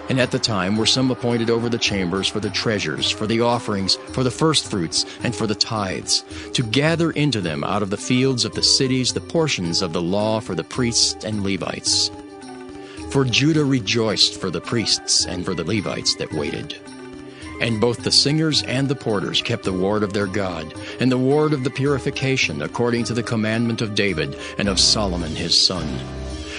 And at the time were some appointed over the chambers for the treasures, for the offerings, for the firstfruits, and for the tithes, to gather into them out of the fields of the cities the portions of the law for the priests and Levites. For Judah rejoiced for the priests and for the Levites that waited. And both the singers and the porters kept the ward of their God, and the ward of the purification, according to the commandment of David and of Solomon his son.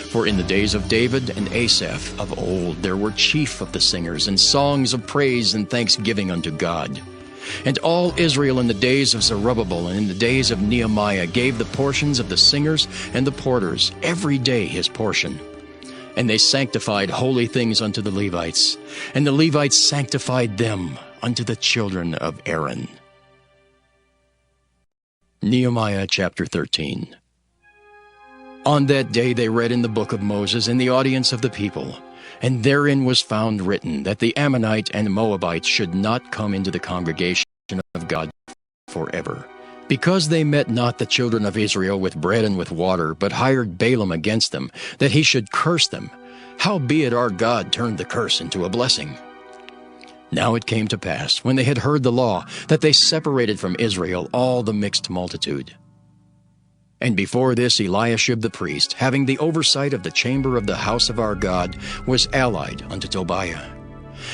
For in the days of David and Asaph of old there were chief of the singers, and songs of praise and thanksgiving unto God. And all Israel in the days of Zerubbabel and in the days of Nehemiah gave the portions of the singers and the porters, every day his portion. And they sanctified holy things unto the Levites, and the Levites sanctified them unto the children of Aaron. Nehemiah chapter 13. On that day they read in the book of Moses in the audience of the people, and therein was found written that the Ammonite and Moabite should not come into the congregation of God forever, Because they met not the children of Israel with bread and with water, but hired Balaam against them, that he should curse them, howbeit our God turned the curse into a blessing. Now it came to pass, when they had heard the law, that they separated from Israel all the mixed multitude. And before this Eliashib the priest, having the oversight of the chamber of the house of our God, was allied unto Tobiah.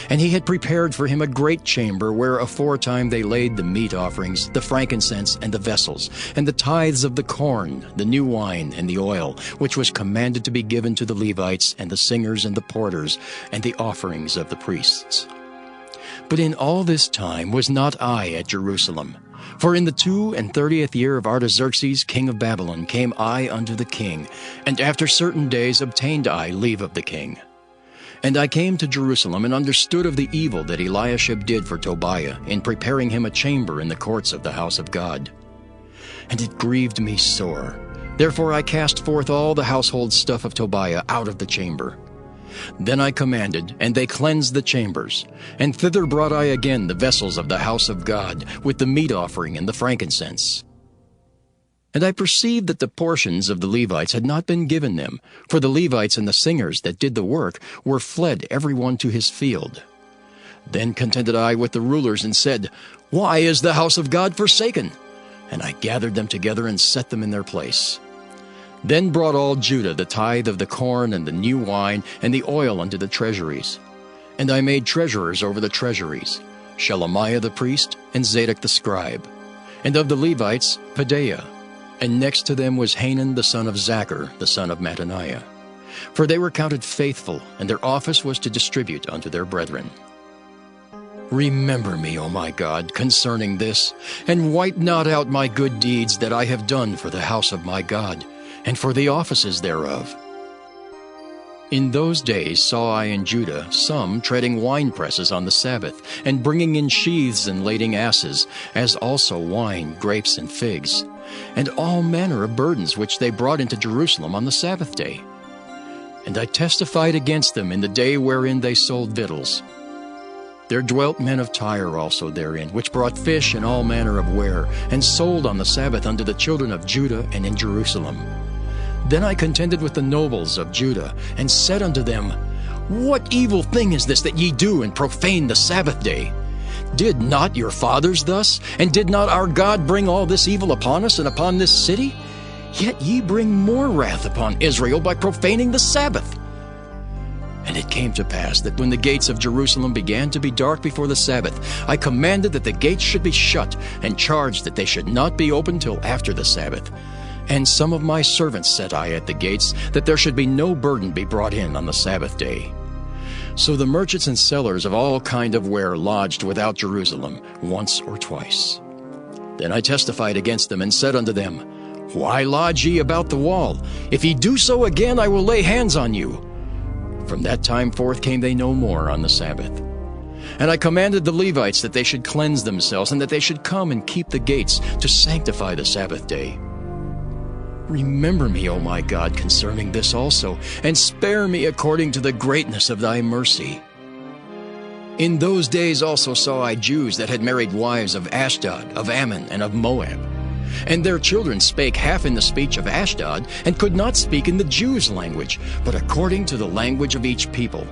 And he had prepared for him a great chamber, where aforetime they laid the meat offerings, the frankincense, and the vessels, and the tithes of the corn, the new wine, and the oil, which was commanded to be given to the Levites, and the singers, and the porters, and the offerings of the priests. But in all this time was not I at Jerusalem. For in the 32nd year of Artaxerxes king of Babylon came I unto the king, and after certain days obtained I leave of the king. And I came to Jerusalem, and understood of the evil that Eliashib did for Tobiah, in preparing him a chamber in the courts of the house of God. And it grieved me sore. Therefore I cast forth all the household stuff of Tobiah out of the chamber. Then I commanded, and they cleansed the chambers. And thither brought I again the vessels of the house of God, with the meat offering and the frankincense. And I perceived that the portions of the Levites had not been given them, for the Levites and the singers that did the work were fled every one to his field. Then contended I with the rulers, and said, Why is the house of God forsaken? And I gathered them together, and set them in their place. Then brought all Judah the tithe of the corn, and the new wine, and the oil unto the treasuries. And I made treasurers over the treasuries, Shelemiah the priest, and Zadok the scribe. And of the Levites, Pedaiah. And next to them was Hanan the son of Zachar, the son of Mattaniah. For they were counted faithful, and their office was to distribute unto their brethren. Remember me, O my God, concerning this, and wipe not out my good deeds that I have done for the house of my God, and for the offices thereof. In those days saw I in Judah some treading winepresses on the Sabbath, and bringing in sheaths and lading asses, as also wine, grapes, and figs, and all manner of burdens which they brought into Jerusalem on the Sabbath day. And I testified against them in the day wherein they sold victuals. There dwelt men of Tyre also therein, which brought fish and all manner of ware, and sold on the Sabbath unto the children of Judah and in Jerusalem. Then I contended with the nobles of Judah, and said unto them, What evil thing is this that ye do, and profane the Sabbath day? Did not your fathers thus? And did not our God bring all this evil upon us and upon this city? Yet ye bring more wrath upon Israel by profaning the Sabbath. And it came to pass that when the gates of Jerusalem began to be dark before the Sabbath, I commanded that the gates should be shut, and charged that they should not be opened till after the Sabbath. And some of my servants set I at the gates, that there should be no burden be brought in on the Sabbath day. So the merchants and sellers of all kind of ware lodged without Jerusalem once or twice. Then I testified against them, and said unto them, Why lodge ye about the wall? If ye do so again, I will lay hands on you. From that time forth came they no more on the Sabbath. And I commanded the Levites that they should cleanse themselves, and that they should come and keep the gates, to sanctify the Sabbath day. Remember me, O my God, concerning this also, and spare me according to the greatness of thy mercy. In those days also saw I Jews that had married wives of Ashdod, of Ammon, and of Moab. And their children spake half in the speech of Ashdod, and could not speak in the Jews' language, but according to the language of each people.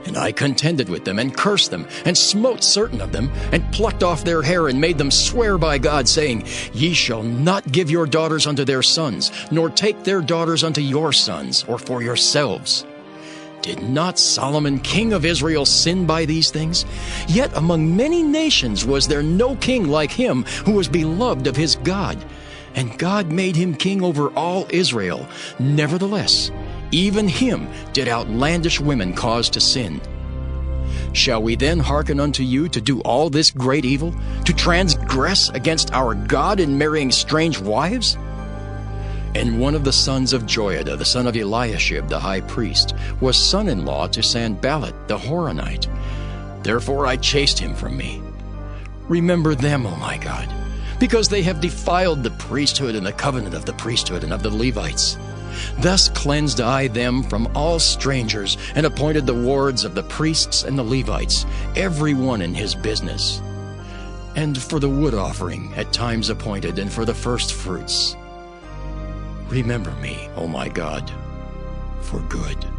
And I contended with them, and cursed them, and smote certain of them, and plucked off their hair, and made them swear by God, saying, Ye shall not give your daughters unto their sons, nor take their daughters unto your sons, or for yourselves. Did not Solomon king of Israel sin by these things? Yet among many nations was there no king like him, who was beloved of his God. And God made him king over all Israel. Nevertheless, even him did outlandish women cause to sin. Shall we then hearken unto you to do all this great evil, to transgress against our God in marrying strange wives? And one of the sons of Joiada, the son of Eliashib the high priest, was son-in-law to Sanballat the Horonite. Therefore I chased him from me. Remember them, O my God, because they have defiled the priesthood and the covenant of the priesthood and of the Levites. Thus cleansed I them from all strangers, and appointed the wards of the priests and the Levites, every one in his business. and for the wood offering at times appointed, and for the first fruits. Remember me, O my God, for good.